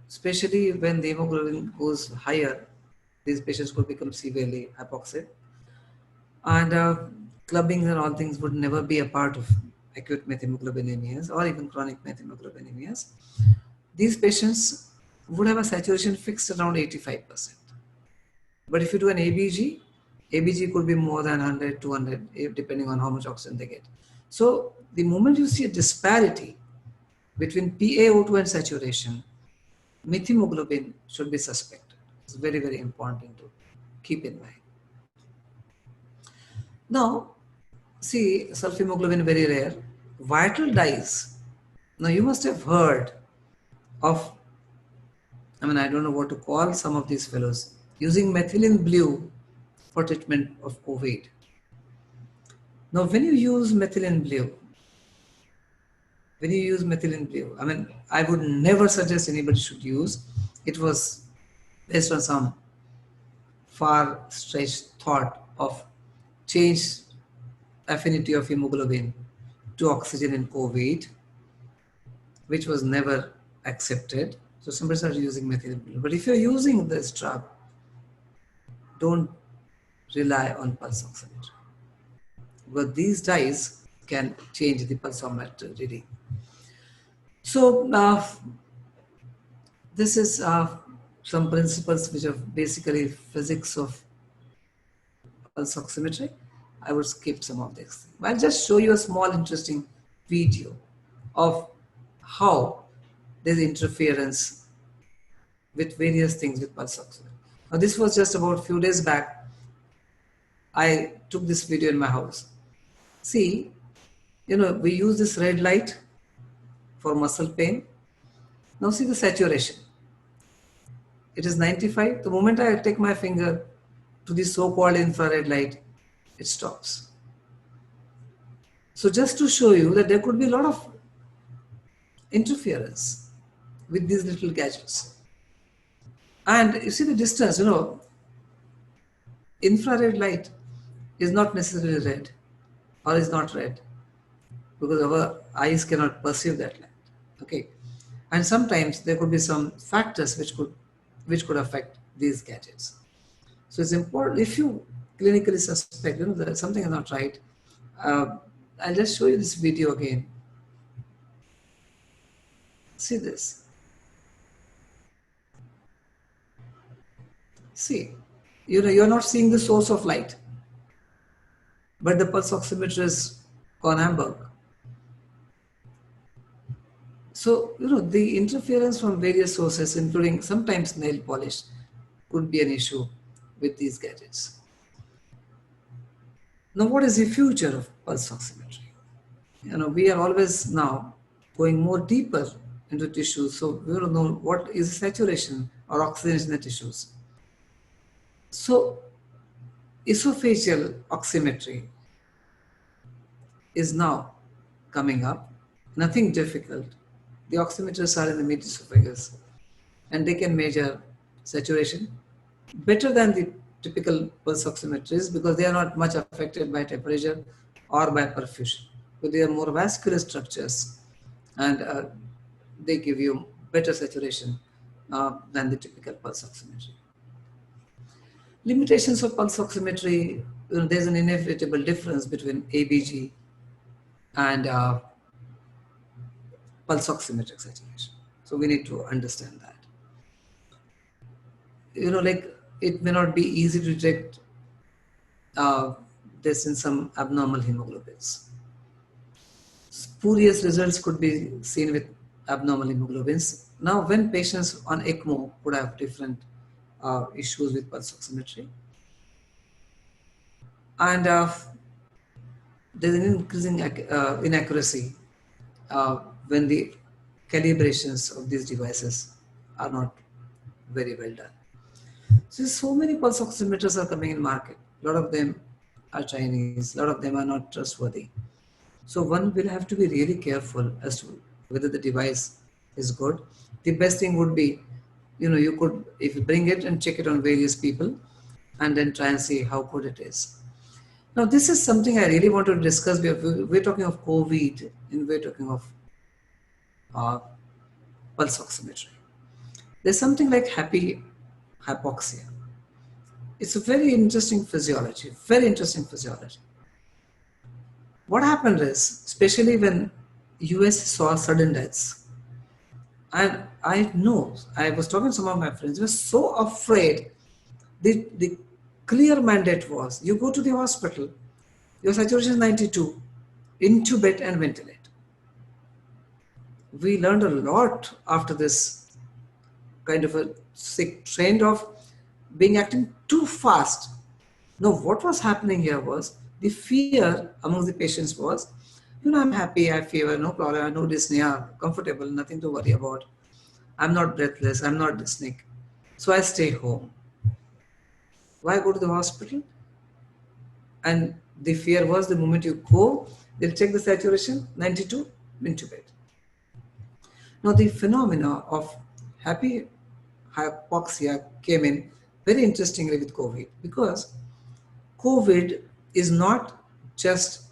especially when the hemoglobin goes higher, these patients could become severely hypoxic. And clubbings and all things would never be a part of acute methemoglobinemia or even chronic methemoglobinemia. These patients would have a saturation fixed around 85%. But if you do an ABG, ABG could be more than 100, 200, depending on how much oxygen they get. So the moment you see a disparity between PaO2 and saturation, methemoglobin should be suspected. It's very, very important thing to keep in mind. Now, see, sulfahemoglobin very rare. Vital dyes. Now you must have heard of, I mean, I don't know what to call some of these fellows, using methylene blue for treatment of COVID. Now, when you use methylene blue, I mean, I would never suggest anybody should use. It was based on some far-stretched thought of change affinity of hemoglobin to oxygen in COVID, which was never accepted. So somebody started using methylene blue. But if you're using this drug, don't rely on pulse oximetry, because these dyes can change the pulse oximetry reading. So this is some principles which are basically physics of pulse oximetry. I would skip some of this. I'll just show you a small interesting video of how there's interference with various things with pulse oximetry. Now this was just about a few days back. I took this video in my house. See, we use this red light for muscle pain. Now see the saturation. It is 95. The moment I take my finger to the so-called infrared light, it stops. So just to show you that there could be a lot of interference with these little gadgets. And you see the distance, infrared light is not necessarily red or is not red, because our eyes cannot perceive that light. Okay. And sometimes there could be some factors which could affect these gadgets. So it's important, if you clinically suspect that something is not right, I'll just show you this video again. See this. See, you're not seeing the source of light, but the pulse oximeter is gone amber. So, the interference from various sources, including sometimes nail polish, could be an issue with these gadgets. Now, what is the future of pulse oximetry? We are always now going more deeper into tissues, so we don't know what is saturation or oxygen in the tissues. So, esophageal oximetry is now coming up. Nothing difficult. The oximeters are in the mid-esophagus, and they can measure saturation better than the typical pulse oximeters, because they are not much affected by temperature or by perfusion. But they are more vascular structures, and they give you better saturation than the typical pulse oximetry. Limitations of pulse oximetry, there's an inevitable difference between ABG and pulse oximetric saturation. So we need to understand that. It may not be easy to detect this in some abnormal hemoglobins. Spurious results could be seen with abnormal hemoglobins. Now, when patients on ECMO could have different issues with pulse oximetry, and there's an increasing inaccuracy when the calibrations of these devices are not very well done. So many pulse oximeters are coming in market. A lot of them are Chinese, a lot of them are not trustworthy. So one will have to be really careful as to whether the device is good. The best thing would be you could, if you bring it and check it on various people and then try and see how good it is. Now, this is something I really want to discuss. We're talking of COVID and we're talking of pulse oximetry. There's something like happy hypoxia. It's a very interesting physiology, very interesting physiology. What happened is, especially when US saw sudden deaths, and I know, I was talking to some of my friends, they were so afraid. The clear mandate was, you go to the hospital, your saturation is 92, intubate and ventilate. We learned a lot after this kind of a sick trend of acting too fast. No, what was happening here was the fear among the patients was, I'm happy, I have fever, no problem, I have no dyspnea, comfortable, nothing to worry about. I'm not breathless, I'm not dyspneic. So I stay home. Why go to the hospital? And the fear was the moment you go, they'll check the saturation, 92, intubate. Now the phenomena of happy hypoxia came in very interestingly with COVID, because COVID is not just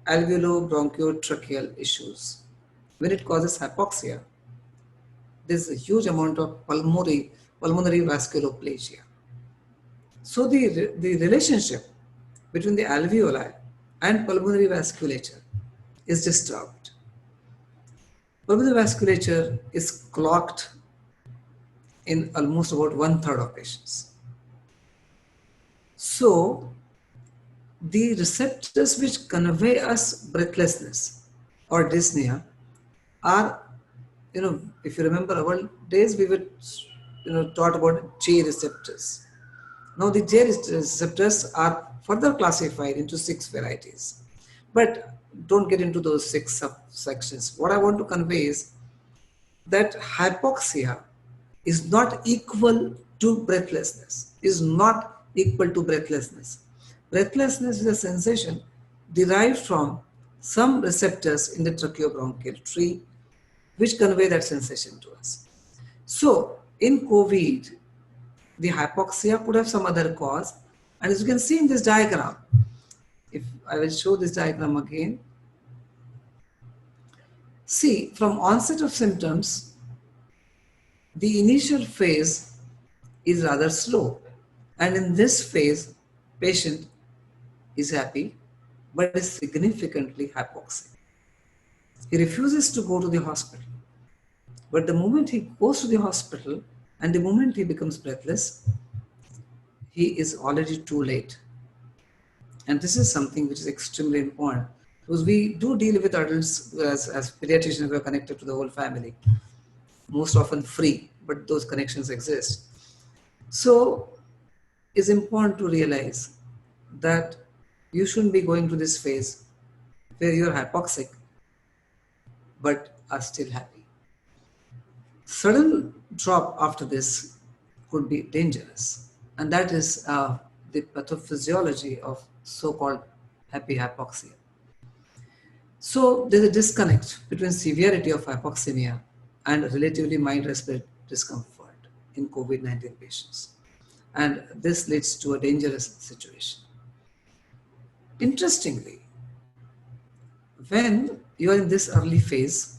alveolo-bronchiotracheal issues. When it causes hypoxia, there's a huge amount of pulmonary vasculoplasia. So the relationship between the alveoli and pulmonary vasculature is disturbed. Pulmonary vasculature is clogged in almost about 1/3 of patients. So the receptors which convey us breathlessness or dyspnea are, if you remember our days, we were, taught about J receptors. Now the J receptors are further classified into 6 varieties, but don't get into those 6 subsections. What I want to convey is that hypoxia is not equal to breathlessness, is not equal to breathlessness. Breathlessness is a sensation derived from some receptors in the tracheobronchial tree which convey that sensation to us. So in COVID, the hypoxia could have some other cause. And as you can see in this diagram, if I will show this diagram again, see, from onset of symptoms, the initial phase is rather slow. And in this phase, patient is happy, but is significantly hypoxic. He refuses to go to the hospital. But the moment he goes to the hospital and the moment he becomes breathless, he is already too late. And this is something which is extremely important, because we do deal with adults as pediatricians. We are connected to the whole family, most often free, but those connections exist. So it's important to realize that you shouldn't be going to this phase where you're hypoxic but are still happy. Sudden drop after this could be dangerous, and that is the pathophysiology of so-called happy hypoxia. So there's a disconnect between severity of hypoxemia and relatively mild respiratory discomfort in COVID-19 patients, and this leads to a dangerous situation. Interestingly, when you are in this early phase,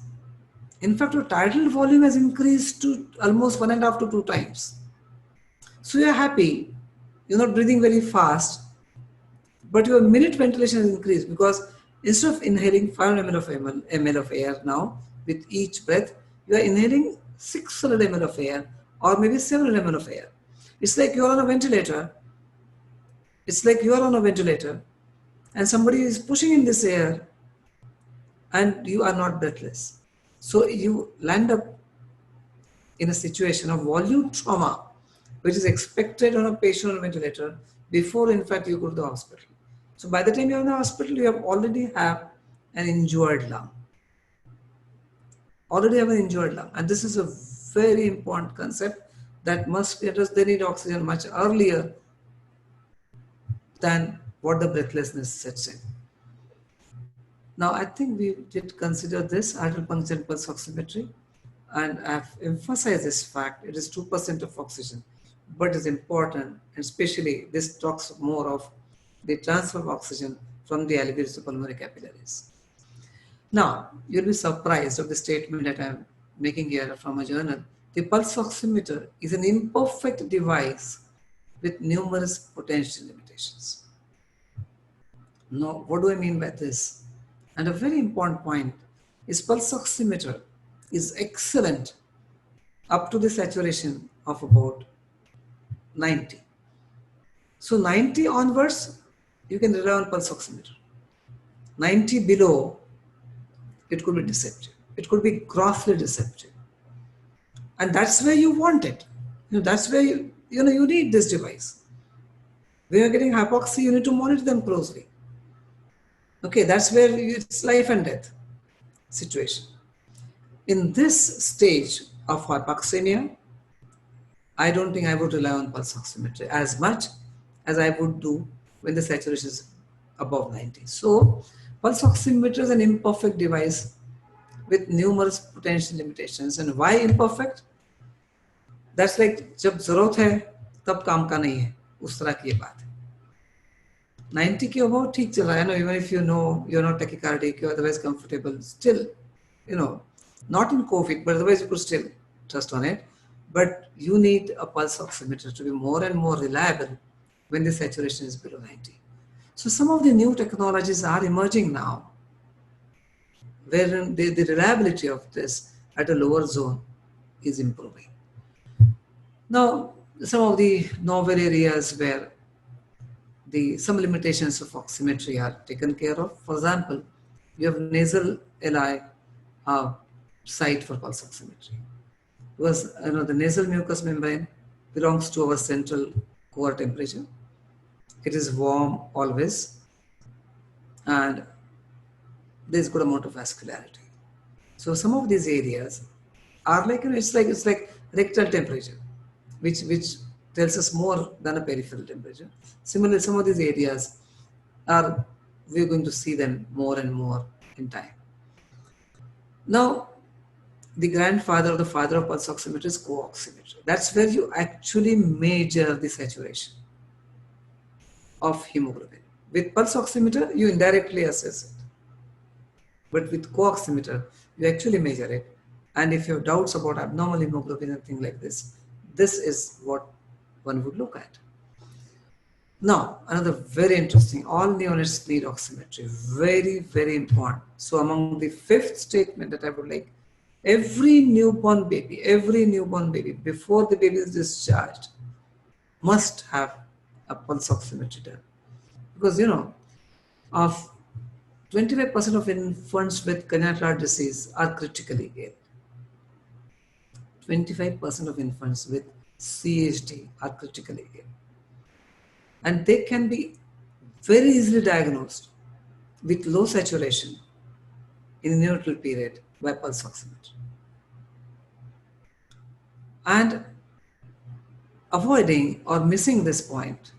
in fact, your tidal volume has increased to almost 1.5 to 2 times. So you're happy, you're not breathing very fast, but your minute ventilation has increased, because instead of inhaling 500 ml of air now, with each breath, you are inhaling 600 ml of air or maybe 700 ml of air. It's like you're on a ventilator. It's like you are on a ventilator and somebody is pushing in this air and you are not breathless. So you land up in a situation of volume trauma, which is expected on a patient on a ventilator before, in fact, you go to the hospital. So by the time you're in the hospital, you already have an injured lung. And this is a very important concept that must be addressed. They need oxygen much earlier than what the breathlessness sets in. Now, I think we did consider this atrial puncture and pulse oximetry. and I've emphasized this fact, it is 2% of oxygen, but it's important, and especially this talks more of the transfer of oxygen from the alveolus to pulmonary capillaries. Now, you'll be surprised of the statement that I'm making here from a journal. The pulse oximeter is an imperfect device with numerous potential limitations. Now, what do I mean by this? And a very important point is pulse oximeter is excellent up to the saturation of about 90. So 90 onwards, you can rely on pulse oximeter. 90 below, it could be deceptive. It could be grossly deceptive. And that's where you want it. That's where you need this device. When you're getting hypoxia, you need to monitor them closely. Okay, that's where it's life and death situation. In this stage of hypoxemia, I don't think I would rely on pulse oximetry as much as I would do when the saturation is above 90. So, pulse oximeter is an imperfect device with numerous potential limitations. And why imperfect? That's like जब जरूरत है तब काम का नहीं है, उस तरह की ये बात है. 90 के above ठीक चल रहा है, even if you know you're not tachycardic, you're otherwise comfortable, still, not in COVID, but otherwise you could still trust on it. But you need a pulse oximeter to be more and more reliable when the saturation is below 90. So some of the new technologies are emerging now, wherein the reliability of this at a lower zone is improving. Now, some of the novel areas where some limitations of oximetry are taken care of. For example, you have nasal LI site for pulse oximetry. Because the nasal mucous membrane belongs to our central core temperature. It is warm always, and there's good amount of vascularity. So some of these areas are like it's like rectal temperature, which tells us more than a peripheral temperature. Similarly, some of these areas we're going to see them more and more in time. Now, the grandfather or the father of pulse oximeter is co-oximeter. That's where you actually measure the saturation of hemoglobin. With pulse oximeter, you indirectly assess it. But with co-oximeter, you actually measure it. And if you have doubts about abnormal hemoglobin and things like this is what one would look at. Now, another very interesting, all neonates need oximetry. Very, very important. So among the fifth statement that I would like, every newborn baby, before the baby is discharged, must have a pulse oximetry done. Because, of 25% of infants with congenital heart disease are critically ill. 25% of infants with CHD are critically ill. And they can be very easily diagnosed with low saturation in the neonatal period by pulse oximetry. And avoiding or missing this point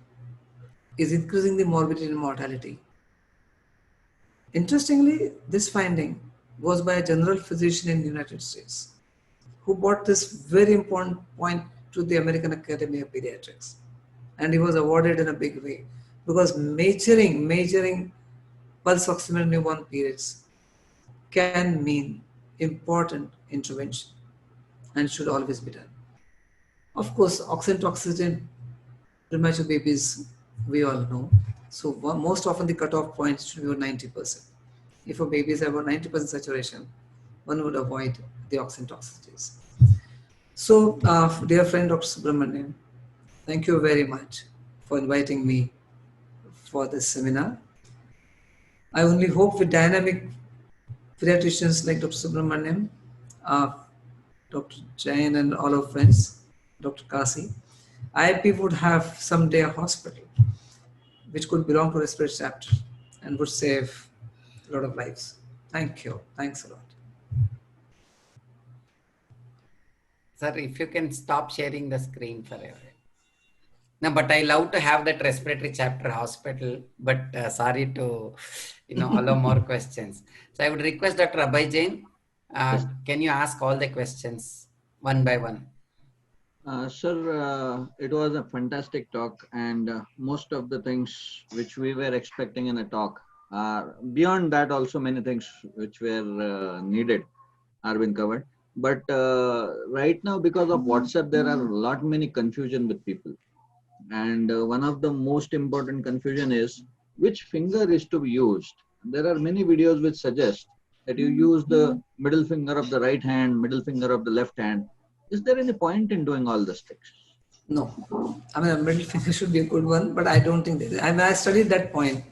is increasing the morbidity and mortality. Interestingly, this finding was by a general physician in the United States who brought this very important point to the American Academy of Pediatrics. And he was awarded in a big way because measuring pulse oximeter in newborn periods can mean important intervention and should always be done. Of course, oxygen premature babies, we all know. So most often the cutoff point should be 90%. If a baby is about 90% saturation, one would avoid the oxygen toxicities. So, dear friend Dr. Subramanian, thank you very much for inviting me for this seminar. I only hope with dynamic pediatricians like Dr. Subramanian, Dr. Jain and all our friends, Dr. Kasi, IIP would have someday a hospital which could belong to respiratory chapter and would save a lot of lives. Thank you. Thanks a lot. Sir, if you can stop sharing the screen forever. No, but I love to have that respiratory chapter hospital, but sorry to allow more questions. So I would request Dr. Abhay Jain Yes. Can you ask all the questions one by one? Sir, it was a fantastic talk, and most of the things which we were expecting in a talk are beyond that. Also, many things which were needed are been covered. But right now, because of WhatsApp, there are a lot many confusion with people, and one of the most important confusion is which finger is to be used. There are many videos which suggest that you use the middle finger of the right hand, middle finger of the left hand. Is there any point in doing all these things? No, I mean, a middle finger should be a good one, but I don't think that. I mean, I studied that point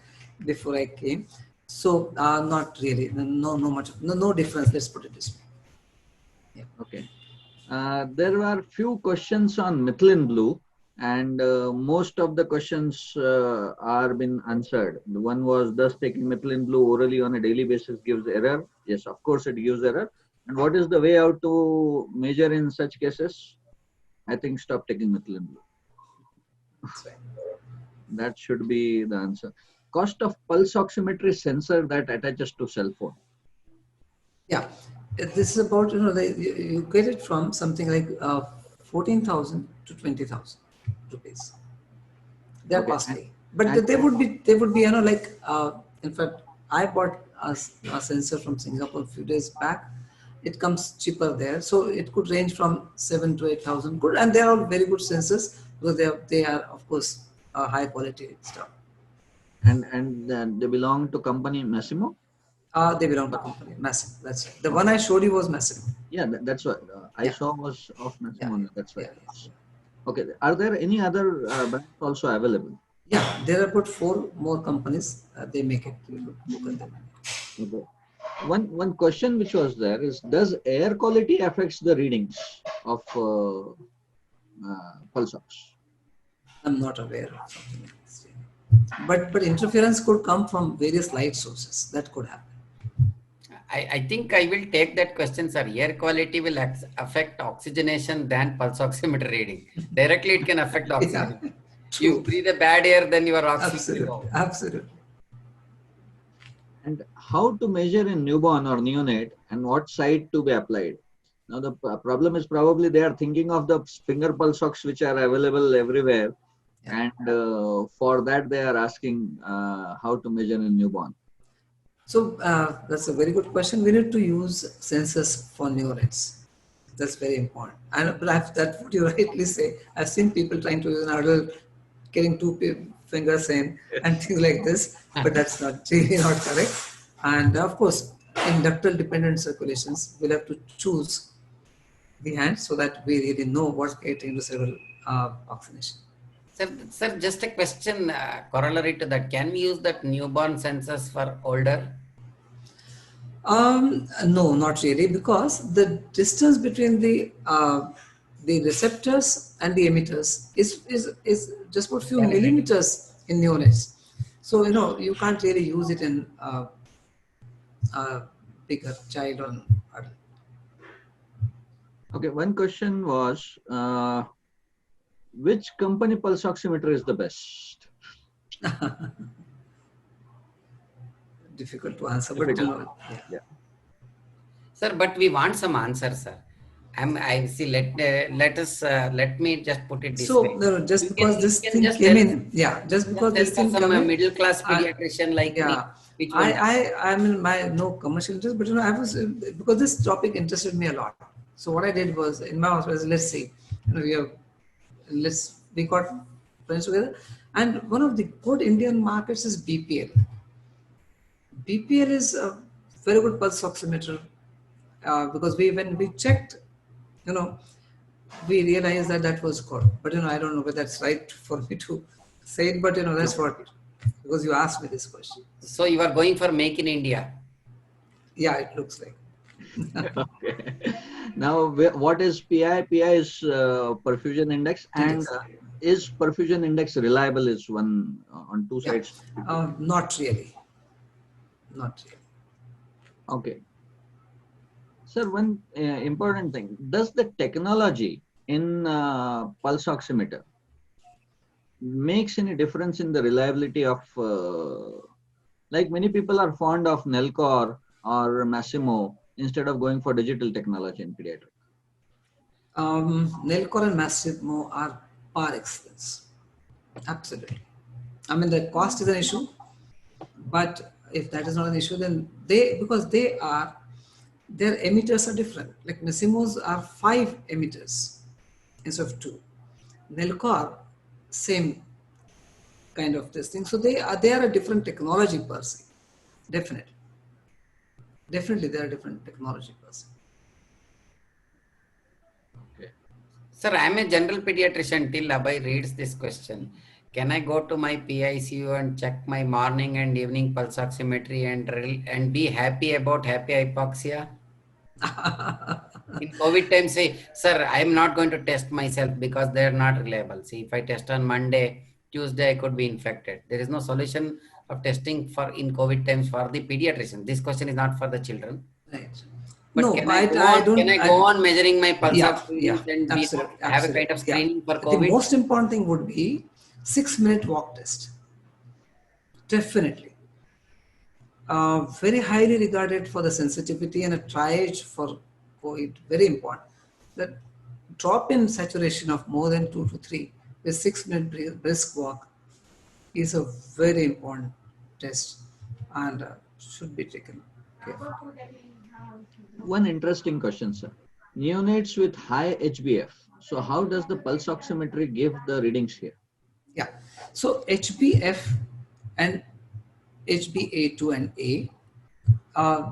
before I came, so not really. No much. No difference. Let's put it this way. Okay. There were few questions on methylene blue, and most of the questions are been answered. The one was, does taking methylene blue orally on a daily basis gives error? Yes, of course it gives error. And what is the way out to measure in such cases? I think stop taking methylene blue. That's right. That should be the answer. Cost of pulse oximetry sensor that attaches to cell phone. Yeah, this is about, you get it from something like 14,000 to 20,000 rupees. They're Okay. costly, but and- they would be, in fact, I bought a sensor from Singapore a few days back. It comes cheaper there, so it could range from 7 to 8,000. Good, and they are all very good sensors because they are of course high quality stuff. And they belong to company Massimo. They belong to company Massimo. That's right. The one I showed you was Massimo. Yeah, that's what I Yeah. saw was of Massimo. Yeah. That's right. Yeah. Okay. Are there any other brands also available? Yeah, there are about 4 more companies. They make it. You look at them. Okay. One question which was there is, does air quality affects the readings of pulse ox? I'm not aware of something like this. But interference could come from various light sources. That could happen. I think I will take that question, sir. Air quality will affect oxygenation than pulse oximeter reading. Directly, it can affect oxygen. Yeah, You true. breathe a bad air, then your oxygen will Absolutely. go. Absolutely. And how to measure in newborn or neonate, and what site to be applied? Now the problem is probably they are thinking of the finger pulse ox which are available everywhere, Yeah. and for that they are asking how to measure in newborn. So that's a very good question. We need to use sensors for neonates. That's very important. And that's what you rightly say. I've seen people trying to use an adult getting 2 fingers in and things like this, but that's not really not correct. And of course, in ductal dependent circulations, we'll have to choose the hand so that we really know what's getting into cerebral oxygenation. Sir, just a question corollary to that. Can we use that newborn sensors for older? No, not really, because the distance between the receptors and the emitters is just about few millimeters in neonates. So you can't really use it in a bigger child or adult. Okay, one question was, which company pulse oximeter is the best? Difficult to answer, but Yeah. Sir, but we want some answer, sir. I see. Let me just put it this so way. just You because can- this you can thing just came tell- in, just because this Just tell thing for came some in, middle class I- pediatrician like me. yeah. Which one? I'm in my no commercial interest, but I was because this topic interested me a lot. So what I did was in my hospital, let's see, we got friends together, and one of the good Indian markets is BPL. BPL is a very good pulse oximeter because when we checked, we realized that was good. But I don't know whether that's right for me to say it, but that's what, because you asked me this question. So you are going for Make in India. Yeah, it looks like. Okay. Now, what is PI? PI is perfusion index, and is perfusion index reliable? Is one on two Yeah. sides? Not really. Not really. Okay. Sir, one important thing: does the technology in pulse oximeter makes any difference in the reliability of? Like many people are fond of Nelcor or Massimo instead of going for digital technology in pediatrics? Nellcor and Massimo are par excellence. Absolutely. I mean, the cost is an issue, but if that is not an issue, then because their emitters are different. Like Massimo's are 5 emitters instead of 2. Nellcor, same kind of this thing. So they are a different technology per se. Definitely. Definitely they are a different technology per se. Okay. Sir, I am a general pediatrician till Abhay reads this question. Can I go to my PICU and check my morning and evening pulse oximetry and be happy about happy hypoxia? In COVID time, say, sir, I am not going to test myself because they are not reliable. See, if I test on Monday, Tuesday, I could be infected. There is no solution of testing in COVID times for the pediatrician. This question is not for the children. Right. But No, can I go on measuring my pulse yeah, oximetry and absolutely, have a kind of screening for COVID? The most important thing would be 6-minute walk test. Definitely. Very highly regarded for the sensitivity and a triage for COVID. Very important. That drop in saturation of more than 2 to 3 with 6-minute brisk walk is a very important test and should be taken care of. One interesting question, sir. Neonates with high HbF. So how does the pulse oximetry give the readings here? Yeah. So HbF and HbA2 and A,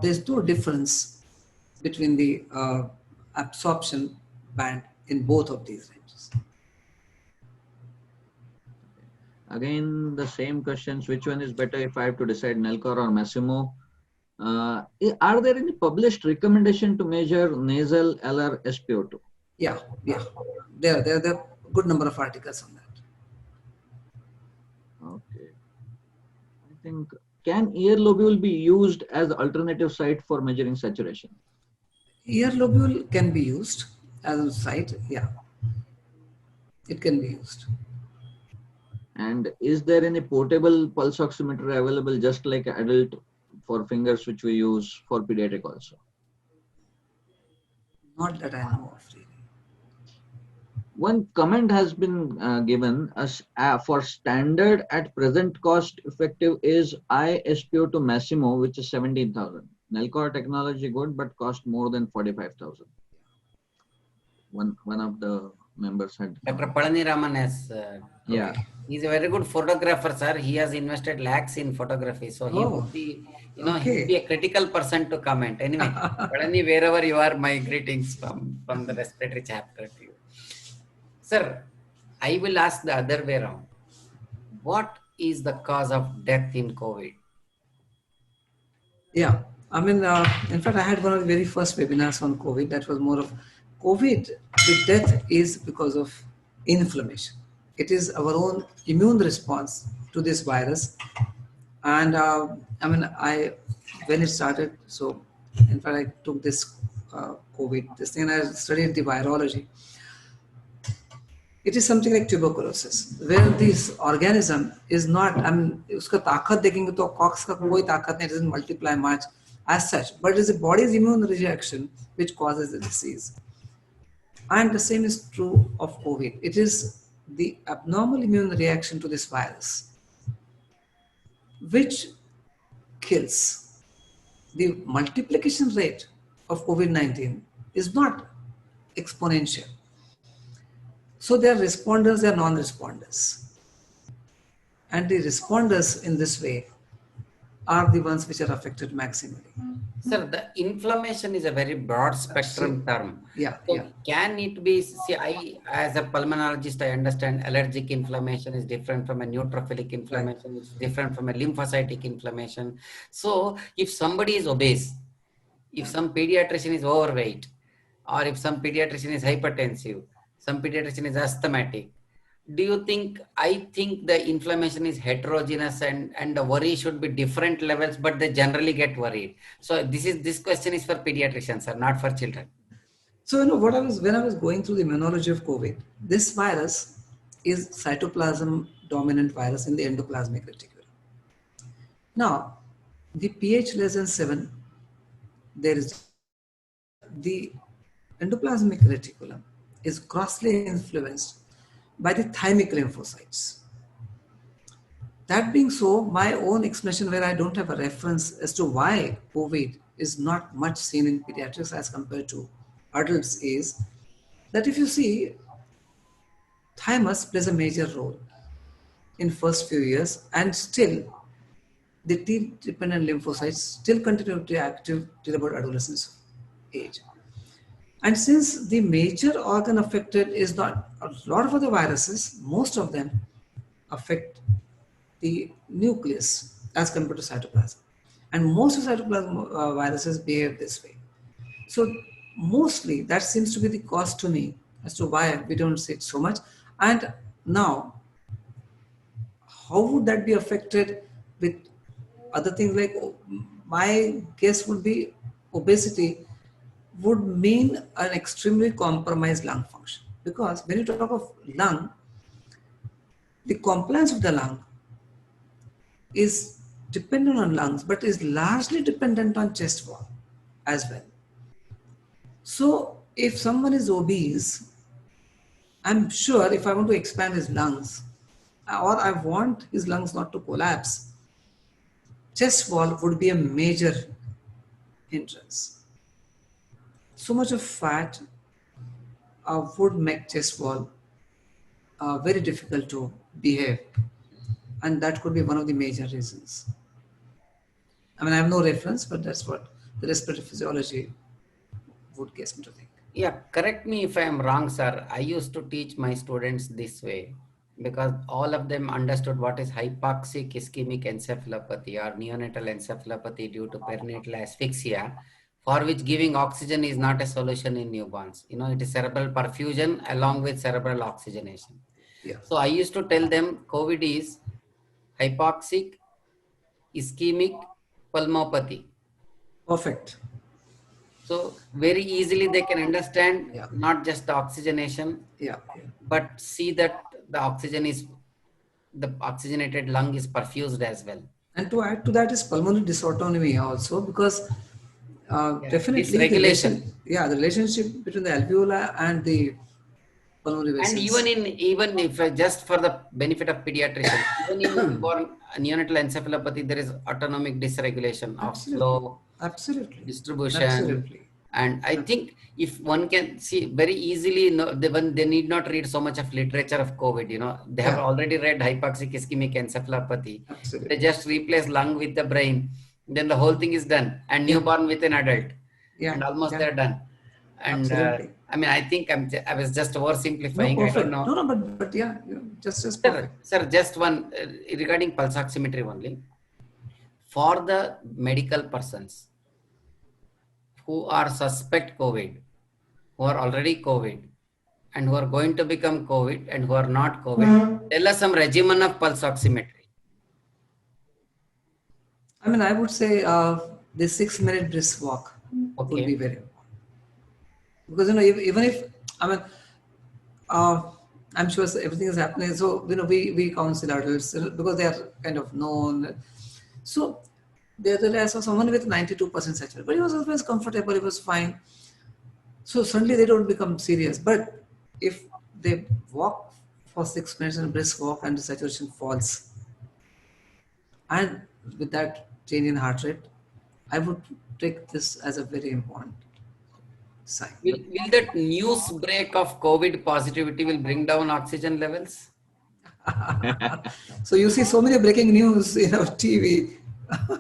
there's no difference between the absorption band in both of these ranges. Again, the same questions. Which one is better if I have to decide, Nellcor or Massimo? Are there any published recommendation to measure nasal LR SpO2? Yeah. There are a good number of articles on that. Okay. I think, can ear lobule be used as alternative site for measuring saturation? Ear lobule can be used as a site. Yeah. It can be used. And is there any portable pulse oximeter available just like adult for fingers, which we use for pediatric also? Not that I know of, really. One comment has been given as for standard at present cost effective is ISPO2 Massimo, which is 17,000. Nellcor technology good, but cost more than 45,000. One of the members had. Dr. Palani Raman has. Yeah. He's a very good photographer, sir. He has invested lakhs in photography. So he would be, he would be a critical person to comment. Anyway, Palani, wherever you are, my greetings from the respiratory chapter to you. Sir, I will ask the other way around. What is the cause of death in COVID? Yeah, I mean, in fact, I had one of the very first webinars on COVID. That was more of COVID. The death is because of inflammation. It is our own immune response to this virus. And I mean, when it started, so in fact, I took this COVID, this thing, and I studied the virology. It is something like tuberculosis, where this organism is not, I mean, uska ताकत देखेंगे तो cox का कोई ताकत नहीं, it doesn't multiply much as such, but it is the body's immune reaction which causes the disease. And the same is true of COVID. It is the abnormal immune reaction to this virus which kills. The multiplication rate of COVID-19 is not exponential. So there are responders, there are non-responders. And the responders in this way are the ones which are affected maximally. Sir, the inflammation is a very broad spectrum term. Yeah, so yeah. Can it be, see, I, as a pulmonologist, I understand allergic inflammation is different from a neutrophilic inflammation, which is different from a lymphocytic inflammation. So if somebody is obese, if some pediatrician is overweight, or if some pediatrician is hypertensive, some pediatrician is asthmatic, do you think, I think the inflammation is heterogeneous and the worry should be different levels, but they generally get worried. So this question is for pediatricians, sir, not for children. So, you know, when I was going through the immunology of COVID, this virus is cytoplasm dominant virus in the endoplasmic reticulum. Now, the pH less than 7, there is the endoplasmic reticulum is grossly influenced by the thymic lymphocytes. That being so, my own explanation where I don't have a reference as to why COVID is not much seen in pediatrics as compared to adults is that if you see, thymus plays a major role in first few years, and still the T-dependent lymphocytes still continue to be active till about adolescence age. And since the major organ affected is not a lot of other viruses, most of them affect the nucleus as compared to cytoplasm. And most of cytoplasm viruses behave this way. So mostly that seems to be the cause to me as to why we don't see it so much. And now, how would that be affected with other things like, my guess would be obesity would mean an extremely compromised lung function. Because when you talk of lung, the compliance of the lung is dependent on lungs, but is largely dependent on chest wall as well. So if someone is obese, I'm sure if I want to expand his lungs, or I want his lungs not to collapse, chest wall would be a major hindrance. So much of fat would make chest wall very difficult to behave. And that could be one of the major reasons. I mean, I have no reference, but that's what the respiratory physiology would guess me to think. Yeah, correct me if I am wrong, sir. I used to teach my students this way because all of them understood what is hypoxic ischemic encephalopathy or neonatal encephalopathy due to perinatal asphyxia, for which giving oxygen is not a solution in newborns. You know, it is cerebral perfusion along with cerebral oxygenation. Yeah. So I used to tell them COVID is hypoxic ischemic pulmopathy. Perfect. So very easily they can understand Yeah. not just the oxygenation, Yeah. but see that the oxygenated lung is perfused as well. And to add to that is pulmonary dysautonomy also, because definitely dysregulation. the relationship between the alveoli and the pulmonary And vessels. even if just for the benefit of pediatricians, even in newborn neonatal encephalopathy, there is autonomic dysregulation of Absolutely. flow, Absolutely. distribution. Absolutely. And I think if one can see very easily, they need not read so much of literature of COVID, you know, they have Yeah. already read hypoxic ischemic encephalopathy. Absolutely. They just replace lung with the brain. Then the whole thing is done, and newborn with an adult, Yeah. and almost Yeah. they're done. And Absolutely. I mean, I think I was just No, oversimplifying. I perfect. don't know. No, but yeah, just as Sir, perfect. sir, just one regarding pulse oximetry only. For the medical persons who are suspect COVID, who are already COVID, and who are going to become COVID and who are not COVID, tell us some regimen of pulse oximetry. I mean, I would say the 6-minute brisk walk would Okay. be very important. Because, even if, I mean, I'm sure everything is happening. So, we counsel adults because they are kind of known. So, the other day I saw someone with 92% saturation, but he was always comfortable, he was fine. So, suddenly they don't become serious. But if they walk for 6 minutes and brisk walk and the saturation falls, and with that change in heart rate, I would take this as a very important sign. Will that news break of COVID positivity will bring down oxygen levels? So you see so many breaking news in our TV.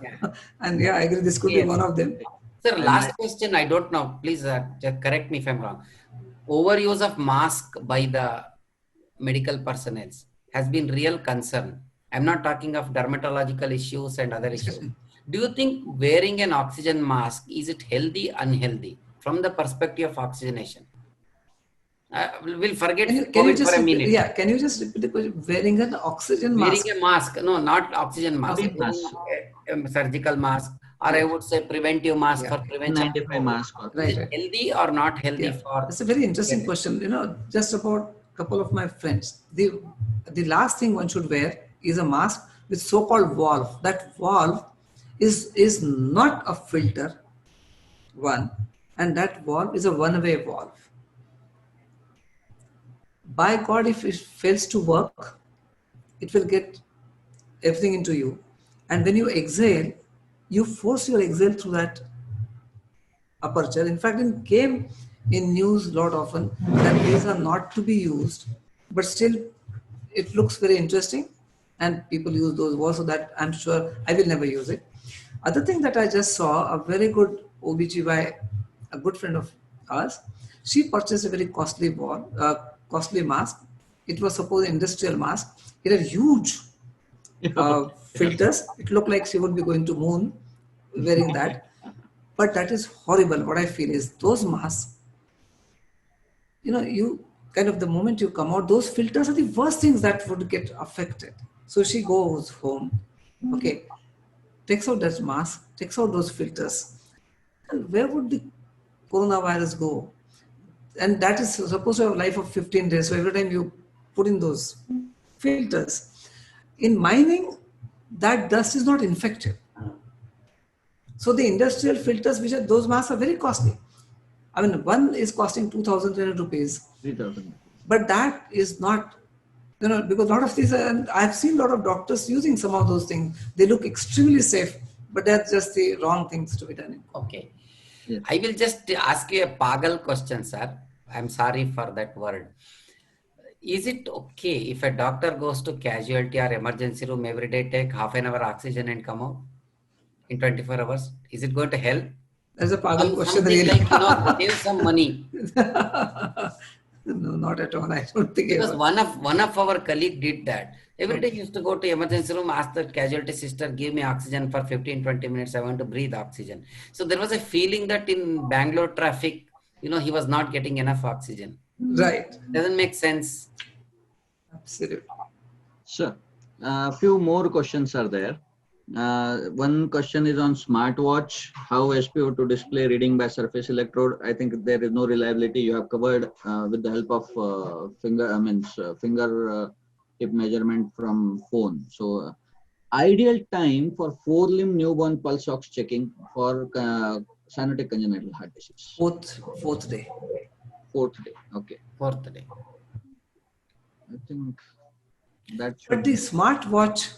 Yeah. And yeah, I agree, this could be one of them. Sir, last question, I don't know. Please just correct me if I'm wrong. Overuse of mask by the medical personnel has been real concern. I'm not talking of dermatological issues and other issues. Do you think wearing an oxygen mask, is it healthy, unhealthy from the perspective of oxygenation? We'll forget Can you COVID just for a repeat, minute. yeah, can you just repeat the question? Wearing an oxygen mask? Wearing a mask, no, not oxygen mask, Mask. a surgical mask, or I would say preventive mask for prevention. N95 mask. Is it healthy or not healthy Yeah, for? that's a very interesting question. Just about a couple of my friends, the last thing one should wear is a mask with so-called valve. That valve is not a filter, one, and that valve is a one-way valve. By God, if it fails to work, it will get everything into you. And when you exhale, you force your exhale through that aperture. In fact, it came in news lot often that these are not to be used, but still it looks very interesting and people use those words, so that I'm sure I will never use it. Other thing that I just saw, a very good OBGY, a good friend of ours, she purchased a very costly costly mask. It was supposed industrial mask. It had huge filters. It looked like she would be going to moon wearing that. But that is horrible. What I feel is those masks, you kind of, the moment you come out, those filters are the worst things that would get affected. So she goes home, okay, takes out that mask, takes out those filters. And where would the coronavirus go? And that is supposed to have a life of 15 days. So every time you put in those filters, in mining, that dust is not infected. So the industrial filters, which are those masks, are very costly. I mean, one is costing 2,300 rupees. 3,000. But that is not, because a lot of these, and I've seen a lot of doctors using some of those things. They look extremely safe, but that's just the wrong things to be done. Okay. Yes. I will just ask you a pagal question, sir. I'm sorry for that word. Is it okay if a doctor goes to casualty or emergency room every day, take half an hour oxygen and come out in 24 hours? Is it going to help? That's a pagal question. Something Really. like, save some money. No, not at all. I don't think Because one of our colleague did that. Every day he used to go to emergency room, ask the casualty sister, give me oxygen for 15-20 minutes. I want to breathe oxygen. So there was a feeling that in Bangalore traffic, he was not getting enough oxygen. Right. Doesn't make sense. Absolutely. Sir, a few more questions are there. One question is on smartwatch, how SPO to display reading by surface electrode. I think there is no reliability. You have covered with the help of finger tip measurement from phone. So ideal time for 4-limb newborn pulse ox checking for cyanotic congenital heart disease. Fourth day. Fourth day. Okay. Fourth day. I think that's. But the smartwatch,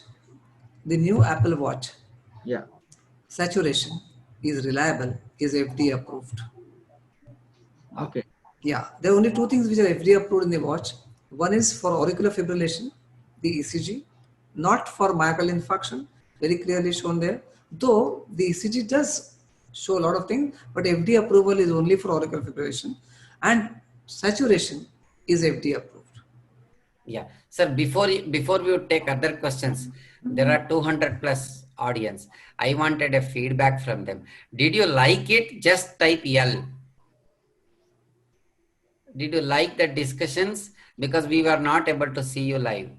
the new Apple Watch, Yeah. saturation is reliable, is FDA approved. Okay. Yeah, there are only two things which are FDA approved in the watch. One is for auricular fibrillation, the ECG, not for myocardial infarction, very clearly shown there. Though the ECG does show a lot of things, but FDA approval is only for auricular fibrillation, and saturation is FDA approved. Yeah, sir, before we would take other questions, there are 200 plus audience. I wanted a feedback from them. Did you like it? Just type L. Did you like the discussions? Because we were not able to see you live.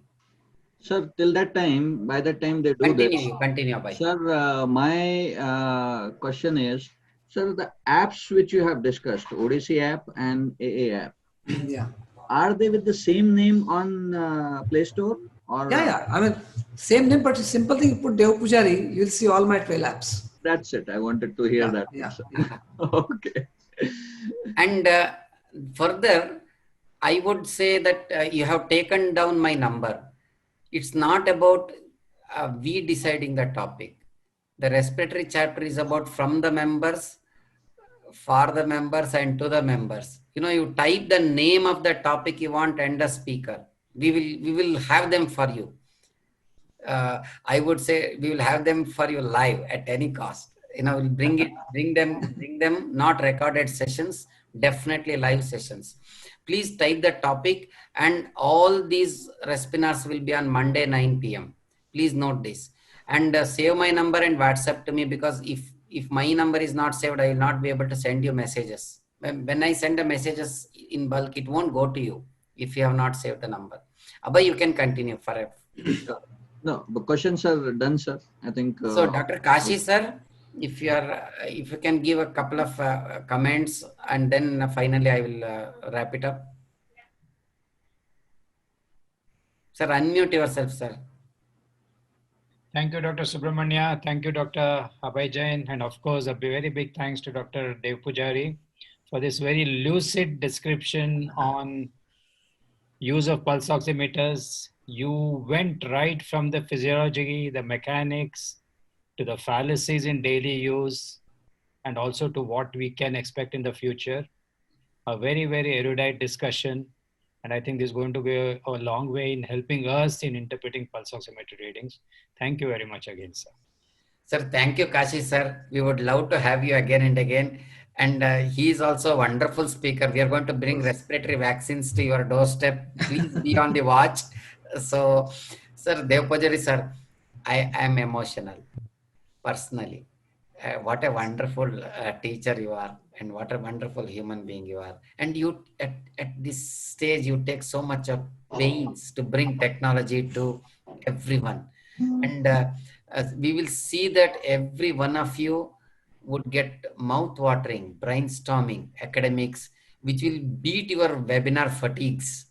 Sir, till that time, by the time they do this. Continue, Abhay. Sir, my question is, sir, the apps which you have discussed, Odyssey app and AA app, Yeah. are they with the same name on Play Store? Or Yeah. I mean, same name, but a simple thing, you put Dev Pujari, you'll see all my 12 apps. That's it. I wanted to hear that. Yeah. Okay. And further, I would say that you have taken down my number. It's not about we deciding the topic. The respiratory chapter is about from the members, for the members, and to the members. You type the name of the topic you want and the speaker. We will have them for you. I would say we will have them for you live at any cost. We'll bring them, not recorded sessions, definitely live sessions. Please type the topic, and all these webinars will be on Monday 9 p.m. Please note this, and save my number and WhatsApp to me, because if my number is not saved, I will not be able to send you messages. When I send the messages in bulk, it won't go to you if you have not saved the number. Abhay, you can continue forever. No, the questions are done, sir. I think. So, Dr. Kashi, sir, if you can give a couple of comments, and then finally I will wrap it up. Sir, unmute yourself, sir. Thank you, Dr. Subramania. Thank you, Dr. Abhay Jain. And of course, a very big thanks to Dr. Dev Pujari. for this very lucid description on use of pulse oximeters. You went right from the physiology, the mechanics, to the fallacies in daily use, and also to what we can expect in the future. A very, very erudite discussion. And I think this is going to be a long way in helping us in interpreting pulse oximetry readings. Thank you very much again, sir. Sir, thank you, Kashi sir. We would love to have you again and again. And he is also a wonderful speaker. We are going to bring respiratory vaccines to your doorstep. Please be on the watch. So, Sir Devpujari sir, I am emotional personally. What a wonderful teacher you are, and what a wonderful human being you are. And you, at this stage, you take so much of pains to bring technology to everyone. And we will see that every one of you would get mouth-watering, brainstorming, academics, which will beat your webinar fatigues.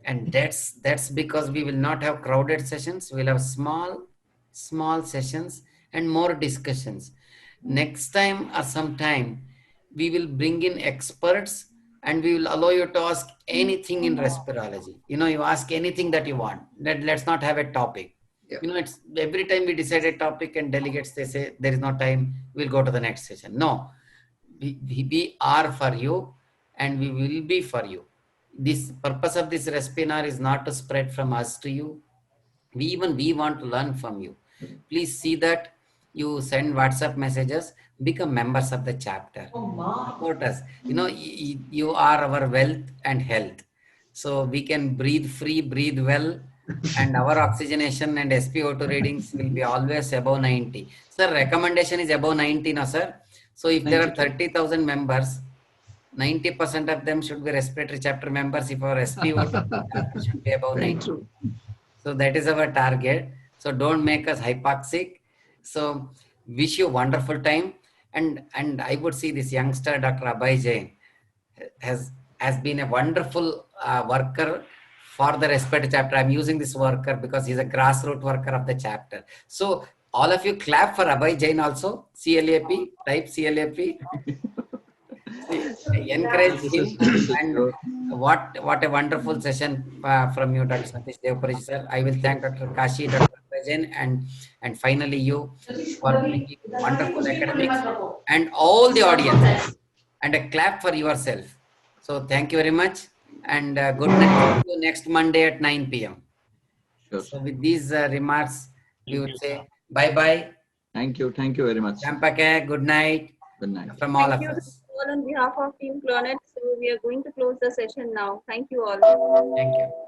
And that's because we will not have crowded sessions. We'll have small sessions and more discussions. Next time or sometime, we will bring in experts and we will allow you to ask anything in respirology. You ask anything that you want. Let's not have a topic. Yeah. It's every time we decide a topic and delegates, they say there is no time, we'll go to the next session. No, we are for you and we will be for you. This purpose of this Respinar is not to spread from us to you. We want to learn from you. Please see that you send WhatsApp messages, become members of the chapter. Support us. You are our wealth and health. So we can breathe free, breathe well, and our oxygenation and SpO2 readings will be always above 90. Sir, recommendation is above 90 now, sir. So if there are 30,000 members, 90% of them should be respiratory chapter members. If our SpO2 should be above 90. So that is our target. So don't make us hypoxic. So wish you wonderful time. And I would see this youngster, Dr. Abhay Jain, has been a wonderful worker for the respiratory chapter. I'm using this worker because he's a grassroots worker of the chapter. So all of you clap for Abhay Jain also. CLAP, type CLAP. Encourage him. And what a wonderful session from you, Dr. Satish Devpujari sir. I will thank Dr. Kashi, Dr. Rajan, and finally you for bringing wonderful academics and all the audience. And a clap for yourself. So thank you very much. And good night. See you next Monday at 9 p.m. Sure. So with these remarks, we would say bye-bye. Thank you very much. Champake, good night. Good night. From all Thank of you us. all on behalf of Team Clornet. So we are going to close the session now. Thank you all. Thank you.